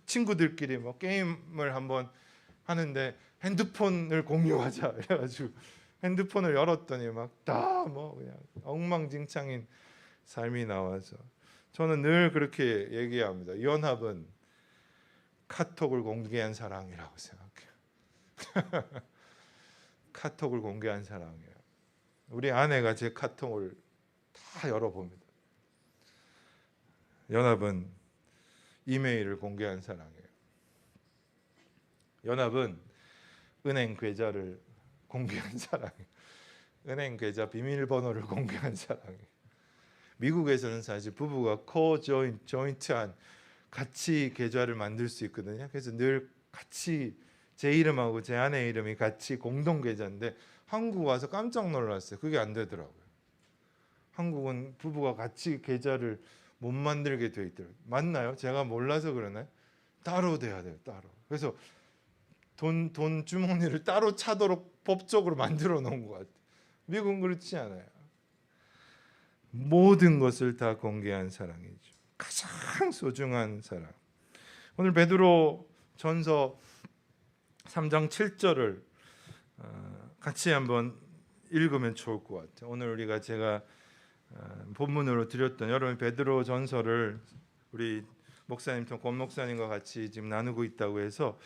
친구들끼리 뭐 게임을 한번 하는데 핸드폰을 공유하자 그래가지고 핸드폰을 열었더니 막 다 뭐 그냥 엉망진창인 삶이 나와서, 저는 늘 그렇게 얘기합니다. 연합은 카톡을 공개한 사랑이라고 생각해요. 카톡을 공개한 사랑이에요. 우리 아내가 제 카톡을 다 열어봅니다. 연합은 이메일을 공개한 사랑이에요. 연합은 은행 계좌를 공개한 사랑이에요. 은행 계좌 비밀번호를 공개한 사랑이에요. 미국에서는 사실 부부가 조인트한 같이 계좌를 만들 수 있거든요. 그래서 늘 같이 제 이름하고 제 아내 이름이 같이 공동 계좌인데 한국 와서 깜짝 놀랐어요. 그게 안 되더라고요. 한국은 부부가 같이 계좌를 못 만들게 돼 있더라고요. 맞나요? 제가 몰라서 그러나요? 따로 돼야 돼요. 따로. 그래서 돈 주머니를 따로 차도록 법적으로 만들어 놓은 것 같아요. 미국은 그렇지 않아요. 모든 것을 다 공개한 사랑이죠. 가장 소중한 사랑. 오늘 베드로 전서 3장 7절을 같이 한번 읽으면 좋을 것 같아요. 오늘 제가 본문으로 드렸던, 여러분 베드로 전서를 우리 목사님, 권 목사님과 같이 지금 나누고 있다고 해서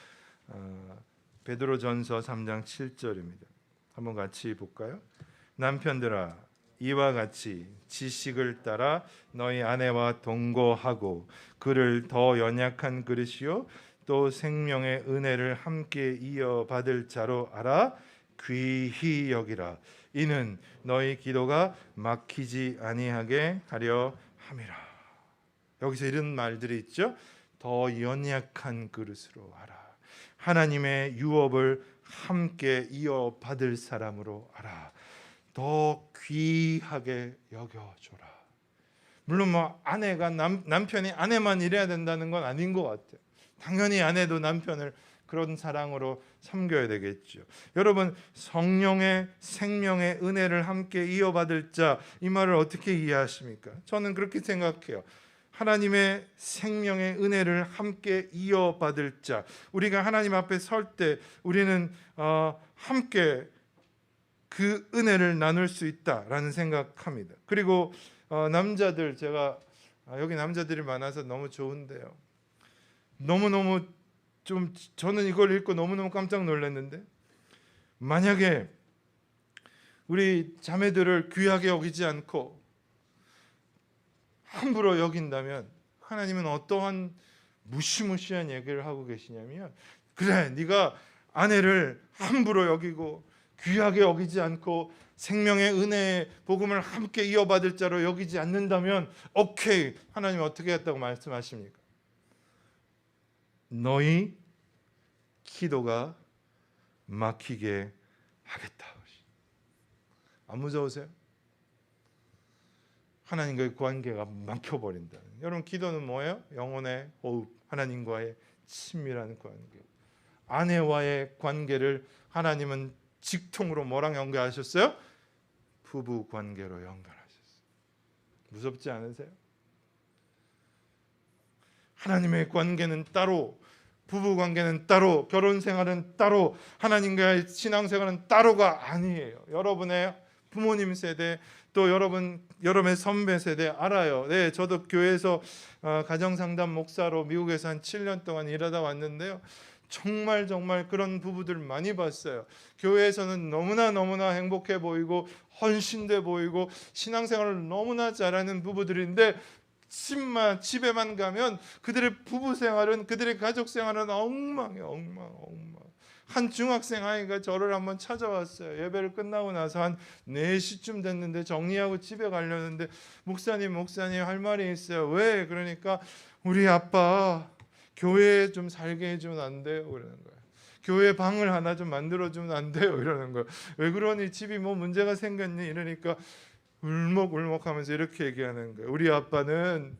베드로 전서 3장 7절입니다. 한번 같이 볼까요? 남편들아, 이와 같이 지식을 따라 너희 아내와 동거하고 그를 더 연약한 그릇이요 또 생명의 은혜를 함께 이어받을 자로 알아 귀히 여기라. 이는 너희 기도가 막히지 아니하게 하려 함이라. 여기서 이런 말들이 있죠. 더 연약한 그릇으로 알아. 하나님의 유업을 함께 이어받을 사람으로 알아. 더 귀하게 여겨줘라. 물론 뭐 아내가 남편이 아내만 이래야 된다는 건 아닌 것 같아요. 당연히 아내도 남편을 그런 사랑으로 섬겨야 되겠죠. 여러분, 성령의 생명의 은혜를 함께 이어받을 자, 이 말을 어떻게 이해하십니까? 저는 그렇게 생각해요. 하나님의 생명의 은혜를 함께 이어받을 자. 우리가 하나님 앞에 설 때 우리는 함께 그 은혜를 나눌 수 있다라는 생각합니다. 그리고 남자들, 제가 여기 남자들이 많아서 너무 좋은데요. 너무너무 좀 저는 이걸 읽고 너무너무 깜짝 놀랐는데, 만약에 우리 자매들을 귀하게 여기지 않고 함부로 여긴다면 하나님은 어떠한 무시무시한 얘기를 하고 계시냐면, 그래, 네가 아내를 함부로 여기고 귀하게 여기지 않고 생명의 은혜의 복음을 함께 이어받을 자로 여기지 않는다면 오케이, 하나님 어떻게 했다고 말씀하십니까? 너희 기도가 막히게 하겠다. 안 무서우세요? 하나님과의 관계가 막혀버린다. 여러분, 기도는 뭐예요? 영혼의 호흡, 하나님과의 친밀한 관계. 아내와의 관계를 하나님은 직통으로 뭐랑 연결하셨어요? 부부 관계로 연결하셨어요. 무섭지 않으세요? 하나님의 관계는 따로, 부부 관계는 따로, 결혼 생활은 따로, 하나님과의 신앙 생활은 따로가 아니에요. 여러분의 부모님 세대, 또 여러분의 선배 세대 알아요. 네, 저도 교회에서 가정상담 목사로 미국에서 한 7년 동안 일하다 왔는데요. 정말 그런 부부들 많이 봤어요. 교회에서는 너무나 행복해 보이고 헌신돼 보이고 신앙생활을 너무나 잘하는 부부들인데, 집에만 가면 그들의 부부 생활은, 그들의 가족 생활은 엉망이에요. 엉망. 한 중학생 아이가 저를 한번 찾아왔어요. 예배를 끝나고 나서 한 4시쯤 됐는데 정리하고 집에 가려는데, 목사님 할 말이 있어요. 왜? 그러니까 우리 아빠 교회에 좀 살게 해주면 안 돼요? 그러는 거예요. 교회 방을 하나 좀 만들어주면 안 돼요? 이러는 거예요. 왜 그러니? 집이 뭐 문제가 생겼니? 이러니까 울먹울먹하면서 이렇게 얘기하는 거예요. 우리 아빠는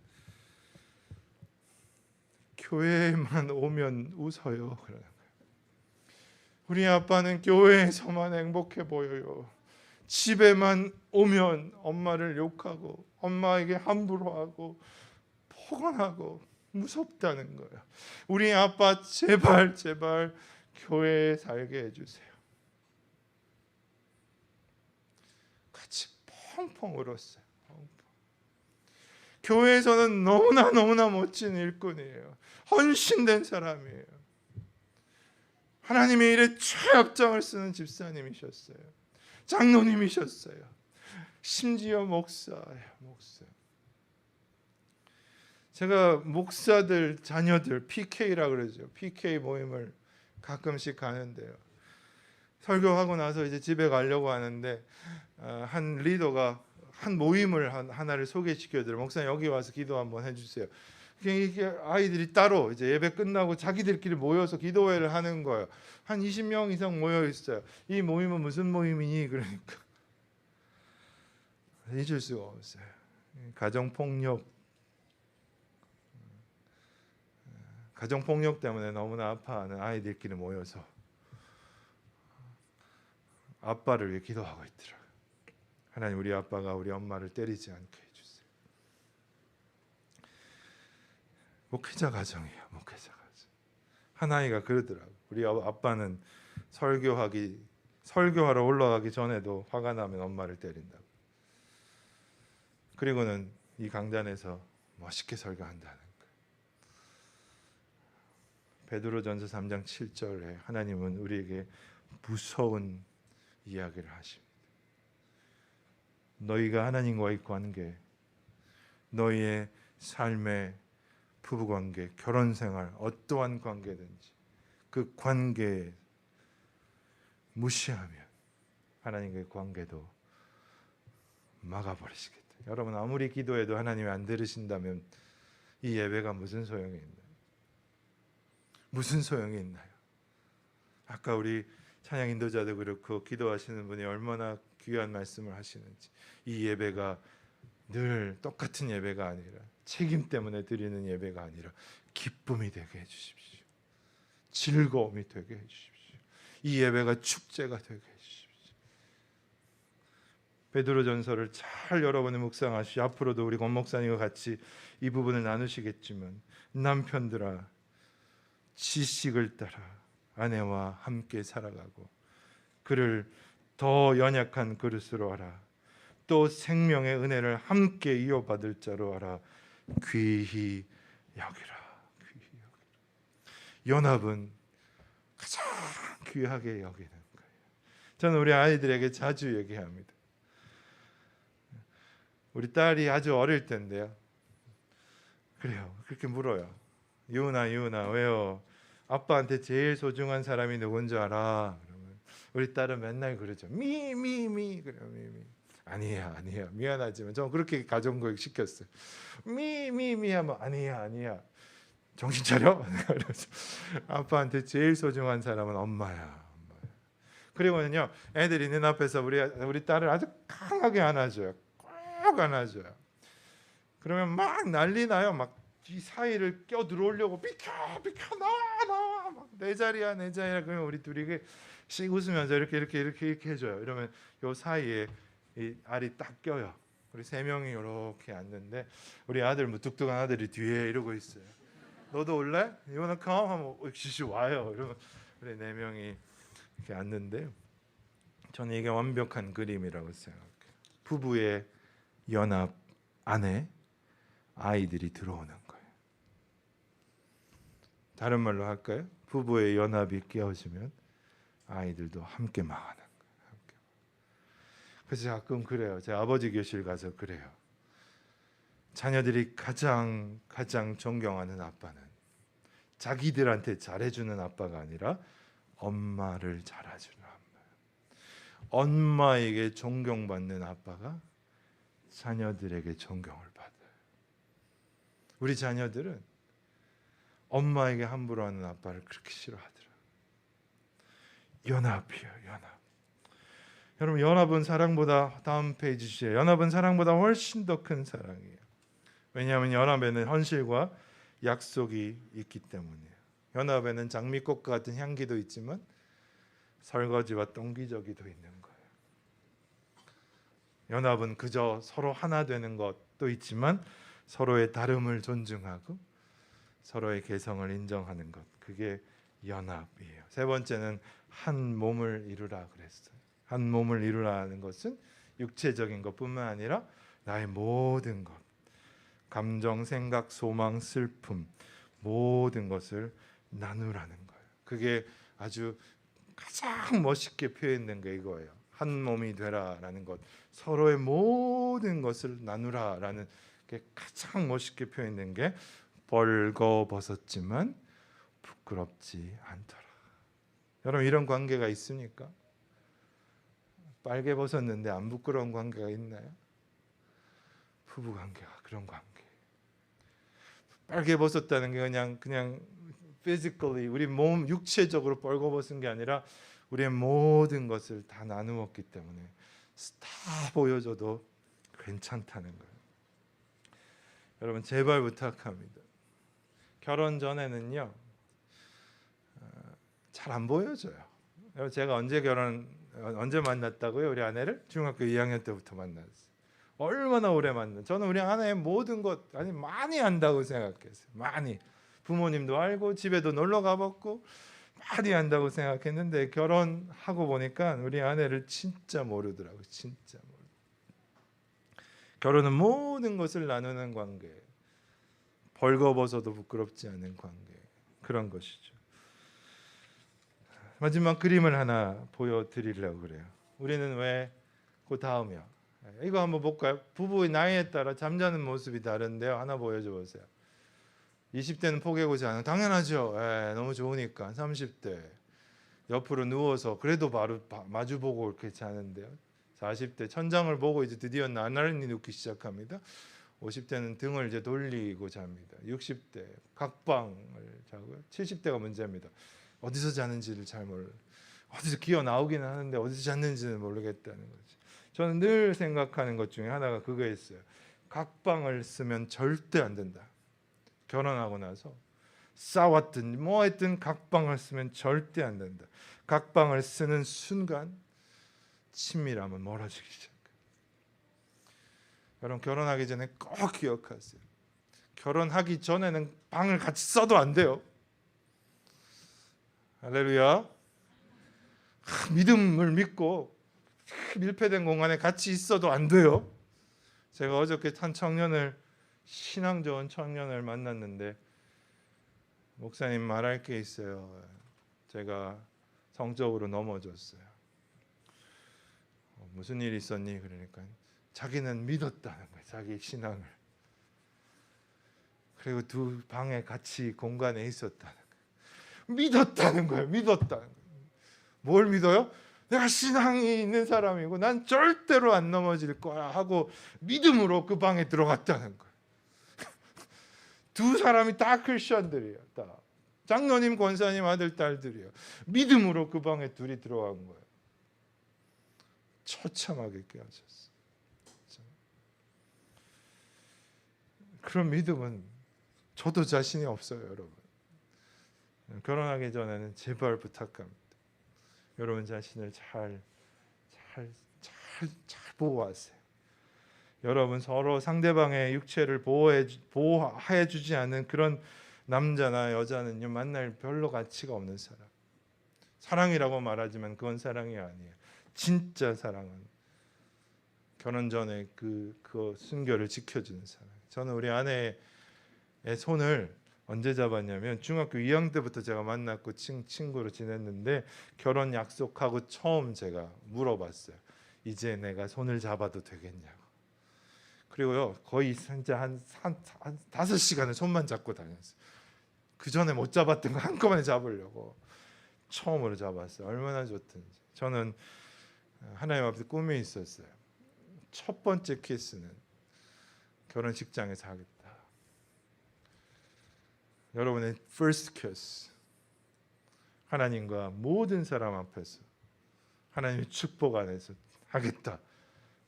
교회에만 오면 웃어요. 그러는 거예요. 우리 아빠는 교회에서만 행복해 보여요. 집에만 오면 엄마를 욕하고 엄마에게 함부로 하고 포근하고 무섭다는 거예요. 우리 아빠 제발 교회에 살게 해주세요. 같이 펑펑 울었어요. 교회에서는 너무나 멋진 일꾼이에요. 헌신된 사람이에요. 하나님의 일에 최악장을 쓰는 집사님이셨어요. 장로님이셨어요. 심지어 목사예요. 제가 목사들 자녀들 PK라 그러죠. PK 모임을 가끔씩 가는데요. 설교하고 나서 이제 집에 가려고 하는데 한 리더가 한 모임을 하나를 소개시켜드려. 목사님 여기 와서 기도 한번 해주세요. 이게 아이들이 따로 이제 예배 끝나고 자기들끼리 모여서 기도회를 하는 거예요. 한 20명 이상 모여 있어요. 이 모임은 무슨 모임이니? 그러니까 잊을 수가 없어요. 가정폭력 때문에 너무나 아파하는 아이들끼리 모여서 아빠를 위해 기도하고 있더라고요. 하나님, 우리 아빠가 우리 엄마를 때리지 않게 해주세요. 목회자 가정이에요. 목회자 가정. 한 아이가 그러더라고요. 우리 아빠는 설교하러 올라가기 전에도 화가 나면 엄마를 때린다고. 그리고는 이 강단에서 멋있게 설교한다는 거예요. 베드로전서 3장 7절에 하나님은 우리에게 무서운 이야기를 하십니다. 너희가 하나님과의 관계, 너희의 삶의 부부관계, 결혼생활, 어떠한 관계든지 그 관계에 무시하면 하나님과의 관계도 막아버리시겠다. 여러분, 아무리 기도해도 하나님이 안 들으신다면 이 예배가 무슨 소용이 있나요? 무슨 소용이 있나요? 아까 우리 찬양 인도자도 그렇고 기도하시는 분이 얼마나 귀한 말씀을 하시는지, 이 예배가 늘 똑같은 예배가 아니라 책임 때문에 드리는 예배가 아니라 기쁨이 되게 해주십시오. 즐거움이 되게 해주십시오. 이 예배가 축제가 되게 해주십시오. 베드로전서를 잘 여러분이 묵상하시. 앞으로도 우리 권 목사님과 같이 이 부분을 나누시겠지만, 남편들아 지식을 따라 아내와 함께 살아가고 그를 더 연약한 그릇으로 하라. 또 생명의 은혜를 함께 이어받을 자로 하라. 귀히 여기라. 귀히 여기라. 연합은 가장 귀하게 여기는 거예요. 저는 우리 아이들에게 자주 얘기합니다. 우리 딸이 아주 어릴 때인데요. 그래요. 그렇게 물어요. 유은아, 유은아, 왜요? 아빠한테 제일 소중한 사람이 누군지 알아? 그러면 우리 딸은 맨날 그러죠. 미. 그래요, 미. 아니야. 미안하지만 저는 그렇게 가정교육 시켰어요. 미 하면 아니야. 정신 차려. 그래서 아빠한테 제일 소중한 사람은 엄마야. 그리고는요, 애들이 눈앞에서 우리 딸을 아주 강하게 안아줘요. 꼭 안아줘요. 그러면 막 난리 나요. 막 이 사이를 껴 들어오려고 비켜 나와 막 내 자리야. 그러면 우리 둘이 씩 웃으면서 이렇게 해줘요. 이러면 요 사이에 이 알이 딱 껴요. 우리 세 명이 이렇게 앉는데 우리 아들 무뚝뚝한 아들이 뒤에 이러고 있어요. 너도 올래? You wanna come? 하면 시시 와요. 이러면 우리 네 명이 이렇게 앉는데, 저는 이게 완벽한 그림이라고 생각해요. 부부의 연합 안에 아이들이 들어오는 거예요. 다른 말로 할까요? 부부의 연합이 깨어지면 아이들도 함께 망하는 거예요. 그래서 가끔 그래요. 제 아버지 교실 가서 그래요. 자녀들이 가장 존경하는 아빠는 자기들한테 잘해주는 아빠가 아니라 엄마를 잘해주는 아빠예요. 엄마에게 존경받는 아빠가 자녀들에게 존경을 받아요. 우리 자녀들은 엄마에게 함부로 하는 아빠를 그렇게 싫어하더라. 연합이에요, 연합. 여러분, 연합은 사랑보다, 다음 페이지 주세요. 연합은 사랑보다 훨씬 더 큰 사랑이에요. 왜냐하면 연합에는 헌실과 약속이 있기 때문이에요. 연합에는 장미꽃과 같은 향기도 있지만 설거지와 똥기저귀도 있는 거예요. 연합은 그저 서로 하나 되는 것도 있지만 서로의 다름을 존중하고 서로의 개성을 인정하는 것, 그게 연합이에요. 세 번째는 한 몸을 이루라 그랬어요. 한 몸을 이루라는 것은 육체적인 것뿐만 아니라 나의 모든 것, 감정, 생각, 소망, 슬픔, 모든 것을 나누라는 거예요. 그게 아주 가장 멋있게 표현된 게 이거예요. 한 몸이 되라라는 것, 서로의 모든 것을 나누라라는 게 가장 멋있게 표현된 게 벌거벗었지만 부끄럽지 않더라. 여러분, 이런 관계가 있습니까? 빨개 벗었는데 안 부끄러운 관계가 있나요? 부부 관계가 그런 관계. 빨개 벗었다는 게 그냥 physically 우리 몸 육체적으로 벌거벗은 게 아니라 우리의 모든 것을 다 나누었기 때문에 다 보여줘도 괜찮다는 거예요. 여러분, 제발 부탁합니다. 결혼 전에는요 잘 안 보여줘요. 제가 언제 만났다고요? 우리 아내를 중학교 2학년 때부터 만났어요. 얼마나 오래 만났어요. 저는 우리 아내의 모든 것 많이 안다고 생각했어요. 많이. 부모님도 알고 집에도 놀러 가봤고 많이 안다고 생각했는데 결혼하고 보니까 우리 아내를 진짜 모르더라고요. 진짜 모르. 결혼은 모든 것을 나누는 관계, 벌거벗어도 부끄럽지 않은 관계, 그런 것이죠. 마지막 그림을 하나 보여드리려고 그래요. 우리는 왜 그 다음이요. 이거 한번 볼까요? 부부의 나이에 따라 잠자는 모습이 다른데요. 하나 보여줘 보세요. 20대는 포개고 자는, 당연하죠. 너무 좋으니까. 30대 옆으로 누워서 그래도 바로 마주보고 이렇게 자는데요. 40대 천장을 보고 이제 드디어 나날이 눕기 시작합니다. 50대는 등을 이제 돌리고 잡니다. 60대 각방을 자고요. 70대가 문제입니다. 어디서 자는지를 잘 몰라요. 어디서 기어 나오기는 하는데 어디서 잤는지는 모르겠다는 거죠. 저는 늘 생각하는 것 중에 하나가 그거였어요. 각방을 쓰면 절대 안 된다. 결혼하고 나서 싸웠든 뭐 했든 각방을 쓰면 절대 안 된다. 각방을 쓰는 순간 친밀함은 멀어지기 시작해요. 여러분 결혼하기 전에 꼭 기억하세요. 결혼하기 전에는 방을 같이 써도 안 돼요. 할렐루야. 믿음을 믿고 밀폐된 공간에 같이 있어도 안 돼요. 제가 어저께 한 청년을, 신앙 좋은 청년을 만났는데, 목사님 말할 게 있어요. 제가 성적으로 넘어졌어요. 무슨 일 있었니? 그러니까 자기는 믿었다는 거예요. 자기 신앙을. 그리고 두 방에 같이 공간에 있었다는 거예요. 믿었다는 거예요. 믿었다는 거예요. 뭘 믿어요? 내가 신앙이 있는 사람이고 난 절대로 안 넘어질 거야 하고 믿음으로 그 방에 들어갔다는 거예요. 두 사람이 다 크리스천들이에요. 다 장로님, 권사님 아들, 딸들이에요. 믿음으로 그 방에 둘이 들어간 거예요. 처참하게 깨어졌어요. 그런 믿음은 저도 자신이 없어요, 여러분. 결혼하기 전에는 제발 부탁합니다. 여러분 자신을 잘 보호하세요. 여러분 서로 상대방의 육체를 보호해 주지 않는 그런 남자나 여자는요, 만날 별로 가치가 없는 사람. 사랑이라고 말하지만 그건 사랑이 아니에요. 진짜 사랑은 결혼 전에 그 순결을 지켜주는 사랑. 저는 우리 아내의 손을 언제 잡았냐면 중학교 2학년 때부터 제가 만났고 친구로 지냈는데, 결혼 약속하고 처음 제가 물어봤어요. 이제 내가 손을 잡아도 되겠냐고. 그리고요, 거의 진짜 한 5시간을 손만 잡고 다녔어요. 그 전에 못 잡았던 거 한꺼번에 잡으려고 처음으로 잡았어요. 얼마나 좋든지. 저는 하나님 앞에 꿈이 있었어요. 첫 번째 키스는 결혼식장에서 하겠다. 여러분의 first kiss, 하나님과 모든 사람 앞에서 하나님의 축복 안에서 하겠다.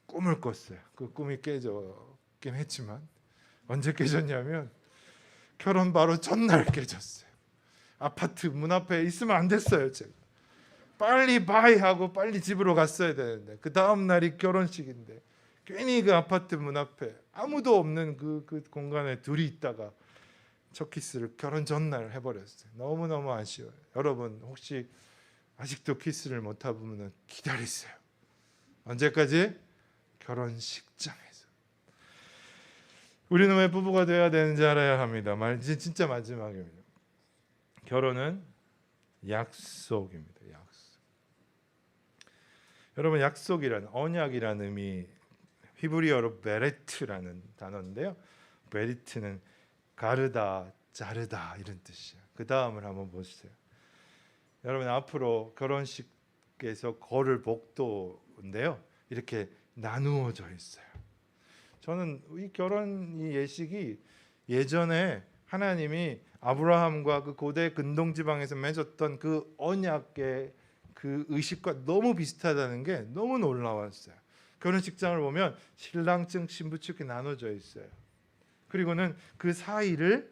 꿈을 꿨어요. 그 꿈이 깨졌긴 했지만 언제 깨졌냐면 결혼 바로 전날 깨졌어요. 아파트 문 앞에 있으면 안 됐어요. 제가 빨리 바이 하고 빨리 집으로 갔어야 되는데, 그 다음 날이 결혼식인데 괜히 그 아파트 문 앞에 아무도 없는 그 공간에 둘이 있다가 첫 키스를 결혼 전날 해버렸어요. 너무너무 아쉬워요. 여러분 혹시 아직도 키스를 못 해보면 기다리세요. 언제까지? 결혼식장에서. 우리는 왜 부부가 되어야 되는지 알아야 합니다. 진짜 마지막입니다. 결혼은 약속입니다. 약속. 여러분 약속이란, 언약이라는 의미, 히브리어로 베레트라는 단어인데요. 베리트는 가르다, 자르다 이런 뜻이에요. 그 다음을 한번 보세요. 여러분 앞으로 결혼식에서 걸을 복도인데요, 이렇게 나누어져 있어요. 저는 이 결혼 이 예식이 예전에 하나님이 아브라함과 그 고대 근동 지방에서 맺었던 그 언약의 그 의식과 너무 비슷하다는 게 너무 놀라웠어요. 결혼식장을 보면 신랑 측 신부 측이 나눠져 있어요. 그리고는 그 사이를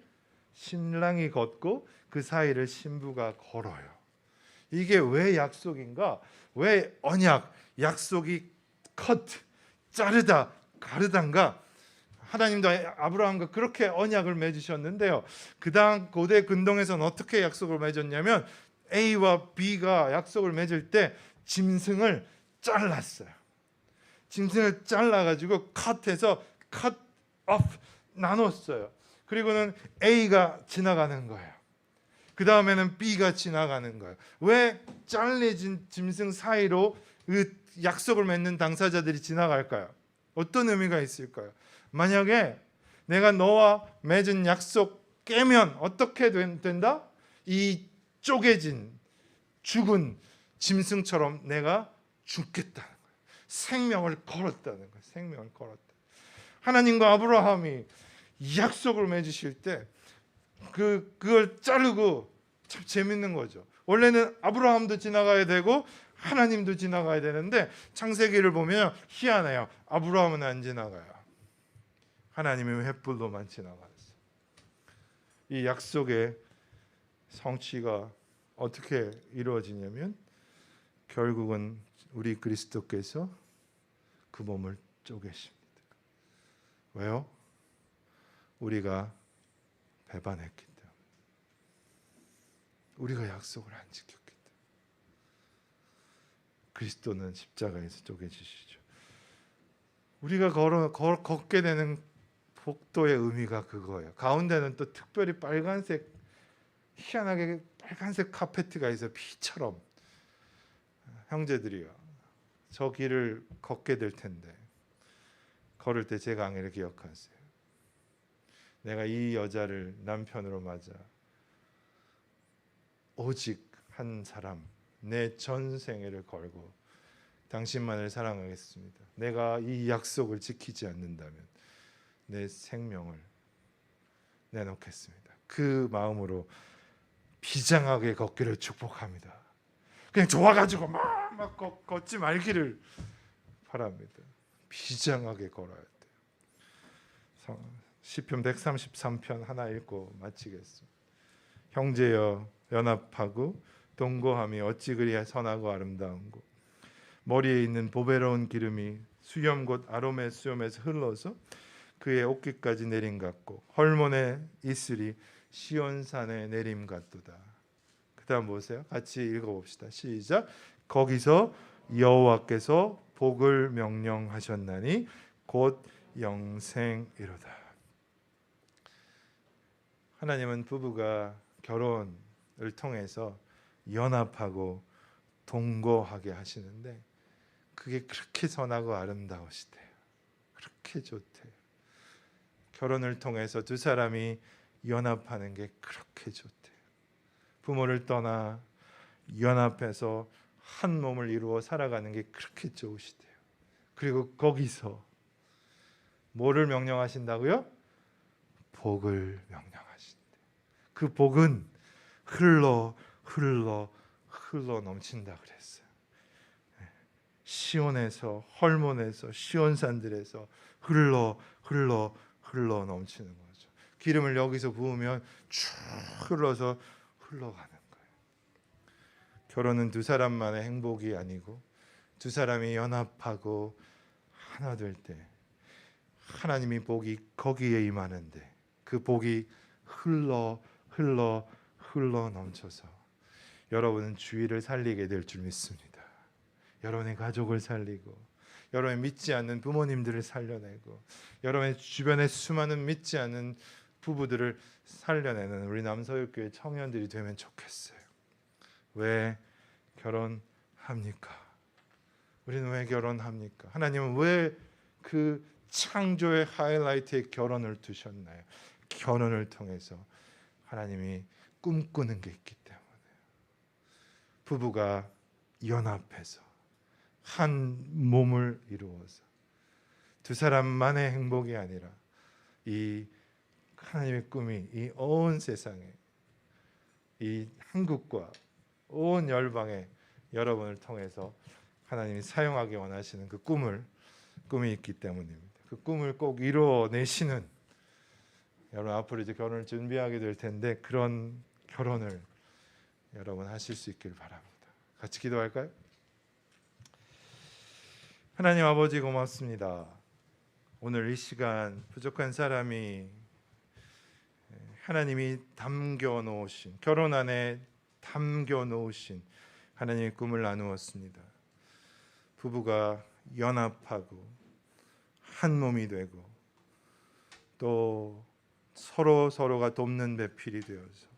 신랑이 걷고 그 사이를 신부가 걸어요. 이게 왜 약속인가? 왜 언약, 약속이 컷, 자르다, 가르단가? 하나님도 아브라함과 그렇게 언약을 맺으셨는데요. 그 다음 고대 근동에서는 어떻게 약속을 맺었냐면 A와 B가 약속을 맺을 때 짐승을 잘랐어요. 짐승을 잘라가지고 컷해서 cut off, 나눴어요. 그리고는 A가 지나가는 거예요. 그 다음에는 B가 지나가는 거예요. 왜 잘려진 짐승 사이로 그 약속을 맺는 당사자들이 지나갈까요? 어떤 의미가 있을까요? 만약에 내가 너와 맺은 약속 깨면 어떻게 된다? 이 쪼개진 죽은 짐승처럼 내가 죽겠다는 거예요. 생명을 걸었다는 거예요. 생명을 걸었다. 하나님과 아브라함이 약속을 맺으실 때 그걸 자르고, 참 재밌는 거죠. 원래는 아브라함도 지나가야 되고 하나님도 지나가야 되는데 창세기를 보면 희한해요. 아브라함은 안 지나가요. 하나님의 횃불로만 지나갔어요. 이 약속의 성취가 어떻게 이루어지냐면 결국은 우리 그리스도께서 그 몸을 쪼개십니다. 왜요? 우리가 배반했기 때문에. 우리가 약속을 안 지켰기 때문에. 그리스도는 십자가에서 쪼개지시죠. 우리가 걷게 되는 복도의 의미가 그거예요. 가운데는 또 특별히 빨간색, 희한하게 빨간색 카페트가 있어. 피처럼. 형제들이요, 저 길을 걷게 될 텐데 걸을 때 제 강의를 기억하세요. 내가 이 여자를 남편으로 맞아 오직 한 사람, 내 전생애를 걸고 당신만을 사랑하겠습니다. 내가 이 약속을 지키지 않는다면 내 생명을 내놓겠습니다. 그 마음으로 비장하게 걷기를 축복합니다. 그냥 좋아가지고 막 걷지 말기를 바랍니다. 비장하게 걸어야 돼요. 시편 133편 하나 읽고 마치겠습니다. 형제여 연합하고 동거함이 어찌 그리 선하고 아름다운고, 머리에 있는 보배로운 기름이 수염 곧 아롬의 수염에서 흘러서 그의 옷깃까지 내림 같고, 헐몬의 이슬이 시온산에 내림 같도다. 그 다음 보세요. 같이 읽어봅시다. 시작. 거기서 여호와께서 복을 명령하셨나니 곧 영생이로다. 하나님은 부부가 결혼을 통해서 연합하고 동거하게 하시는데 그게 그렇게 선하고 아름다우시대요. 그렇게 좋대요. 결혼을 통해서 두 사람이 연합하는 게 그렇게 좋대요. 부모를 떠나 연합해서 한 몸을 이루어 살아가는 게 그렇게 좋으시대요. 그리고 거기서 뭐를 명령하신다고요? 복을 명령하신대요. 그 복은 흘러 넘친다 그랬어요. 시온에서, 헐몬에서, 시온산들에서 흘러 넘치는 거죠. 기름을 여기서 부으면 쭉 흘러서 흘러가는 거예요. 결혼은 두 사람만의 행복이 아니고 두 사람이 연합하고 하나 될 때 하나님이 복이 거기에 임하는데 그 복이 흘러 넘쳐서 여러분은 주위를 살리게 될 줄 믿습니다. 여러분의 가족을 살리고 여러분의 믿지 않는 부모님들을 살려내고 여러분의 주변에 수많은 믿지 않는 부부들을 살려내는 우리 남서울교회 청년들이 되면 좋겠어요. 왜 결혼합니까? 우리는 왜 결혼합니까? 하나님은 왜 그 창조의 하이라이트에 결혼을 두셨나요? 결혼을 통해서 하나님이 꿈꾸는 게 있기 때문에 부부가 연합해서 한 몸을 이루어서 두 사람만의 행복이 아니라 이 하나님의 꿈이 이 온 세상에 이 한국과 온 열방에 여러분을 통해서 하나님이 사용하기 원하시는 그 꿈이 있기 때문입니다. 그 꿈을 꼭 이루어내시는 여러분 앞으로 이제 결혼을 준비하게 될 텐데 그런 결혼을 여러분 하실 수 있길 바랍니다. 같이 기도할까요? 하나님 아버지 고맙습니다. 오늘 이 시간 부족한 사람이 하나님이 담겨 놓으신 결혼 안에 담겨 놓으신 하나님의 꿈을 나누었습니다. 부부가 연합하고 한 몸이 되고 또 서로가 돕는 배필이 되어서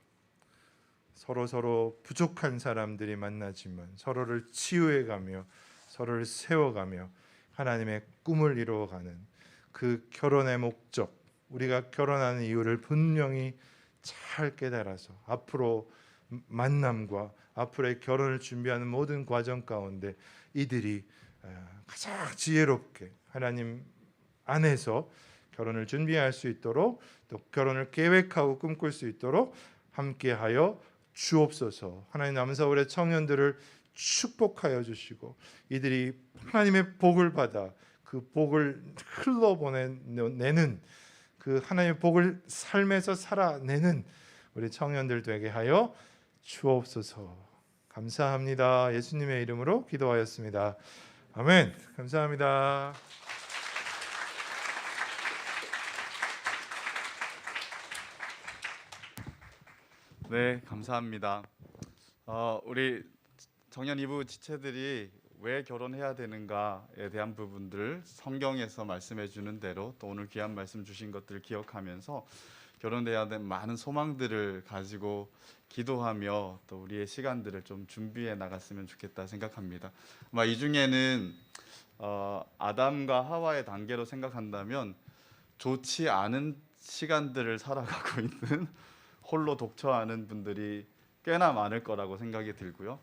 서로 부족한 사람들이 만나지만 서로를 치유해가며 서로를 세워가며 하나님의 꿈을 이루어가는 그 결혼의 목적, 우리가 결혼하는 이유를 분명히 잘 깨달아서 앞으로 만남과 앞으로의 결혼을 준비하는 모든 과정 가운데 이들이 가장 지혜롭게 하나님 안에서 결혼을 준비할 수 있도록 또 결혼을 계획하고 꿈꿀 수 있도록 함께하여 주옵소서. 하나님 남서울의 청년들을 축복하여 주시고 이들이 하나님의 복을 받아 그 복을 흘러보내는 그 하나님의 복을 삶에서 살아내는 우리 청년들 되게 하여 주옵소서. 감사합니다. 예수님의 이름으로 기도하였습니다. 아멘. 감사합니다. 네, 감사합니다. 우리 청년 이부 지체들이 왜 결혼해야 되는가에 대한 부분들 성경에서 말씀해 주는 대로 또 오늘 귀한 말씀 주신 것들을 기억하면서 결혼해야 되는 많은 소망들을 가지고 기도하며 또 우리의 시간들을 좀 준비해 나갔으면 좋겠다 생각합니다. 아마 이 중에는 아담과 하와의 단계로 생각한다면 좋지 않은 시간들을 살아가고 있는 홀로 독처하는 분들이 꽤나 많을 거라고 생각이 들고요.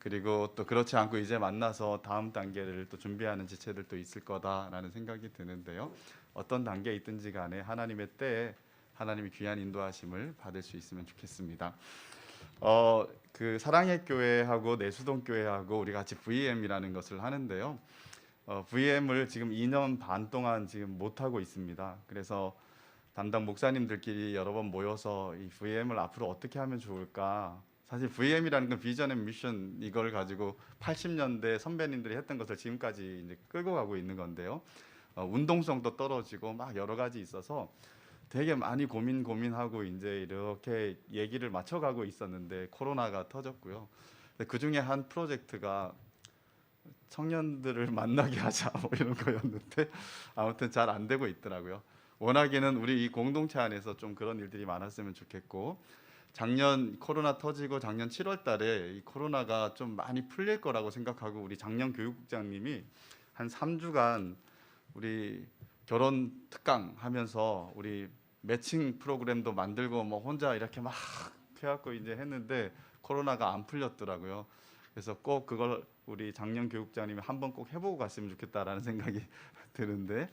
그리고 또 그렇지 않고 이제 만나서 다음 단계를 또 준비하는 지체들도 있을 거다라는 생각이 드는데요. 어떤 단계에 있든지 간에 하나님의 때에 하나님이 귀한 인도하심을 받을 수 있으면 좋겠습니다. 그 사랑의 교회하고 내수동 교회하고 우리 같이 VM이라는 것을 하는데요. VM을 지금 2년 반 동안 지금 못 하고 있습니다. 그래서 담당 목사님들끼리 여러 번 모여서 이 VM을 앞으로 어떻게 하면 좋을까? 사실 VM이라는 건 비전 앤 미션 이걸 가지고 80년대 선배님들이 했던 것을 지금까지 이제 끌고 가고 있는 건데요. 운동성도 떨어지고 막 여러 가지 있어서 되게 많이 고민하고 이제 이렇게 얘기를 맞춰가고 있었는데 코로나가 터졌고요. 그 중에 한 프로젝트가 청년들을 만나게 하자 뭐 이런 거였는데 아무튼 잘 안 되고 있더라고요. 워낙에는 우리 이 공동체 안에서 좀 그런 일들이 많았으면 좋겠고 작년 코로나 터지고 작년 7월 달에 이 코로나가 좀 많이 풀릴 거라고 생각하고 우리 작년 교육국장님이 한 3주간 우리 결혼 특강 하면서 우리 매칭 프로그램도 만들고 뭐 혼자 이렇게 막 해갖고 이제 했는데 코로나가 안 풀렸더라고요. 그래서 꼭 그걸 우리 작년 교육장님이 한번 꼭 해보고 갔으면 좋겠다라는 생각이 드는데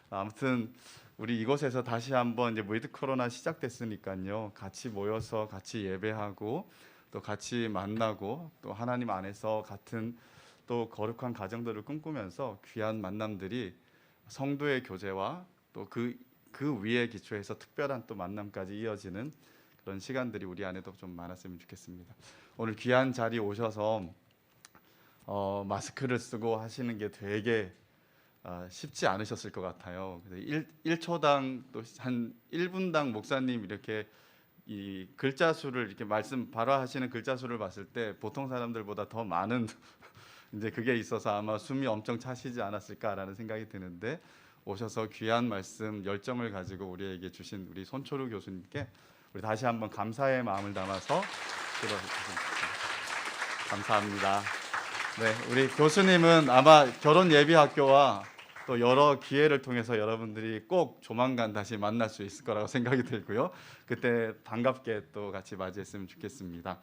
아무튼 우리 이곳에서 다시 한번 이제 위드 코로나 시작됐으니까요. 같이 모여서 같이 예배하고 또 같이 만나고 또 하나님 안에서 같은 또 거룩한 가정들을 꿈꾸면서 귀한 만남들이 성도의 교제와 또 그 위에 기초해서 특별한 또 만남까지 이어지는 그런 시간들이 우리 안에도 좀 많았으면 좋겠습니다. 오늘 귀한 자리 오셔서 마스크를 쓰고 하시는 게 되게 쉽지 않으셨을 것 같아요. 그래서 1초당 또 한 1분당 목사님 이렇게 이 글자 수를 이렇게 말씀 발화하시는 글자 수를 봤을 때 보통 사람들보다 더 많은 이제 그게 있어서 아마 숨이 엄청 차시지 않았을까라는 생각이 드는데 오셔서 귀한 말씀 열정을 가지고 우리에게 주신 우리 손초루 교수님께 우리 다시 한번 감사의 마음을 담아서 들어주셨습니다. 감사합니다. 네, 우리 교수님은 아마 결혼 예비 학교와 또 여러 기회를 통해서 여러분들이 꼭 조만간 다시 만날 수 있을 거라고 생각이 들고요. 그때 반갑게 또 같이 맞이했으면 좋겠습니다.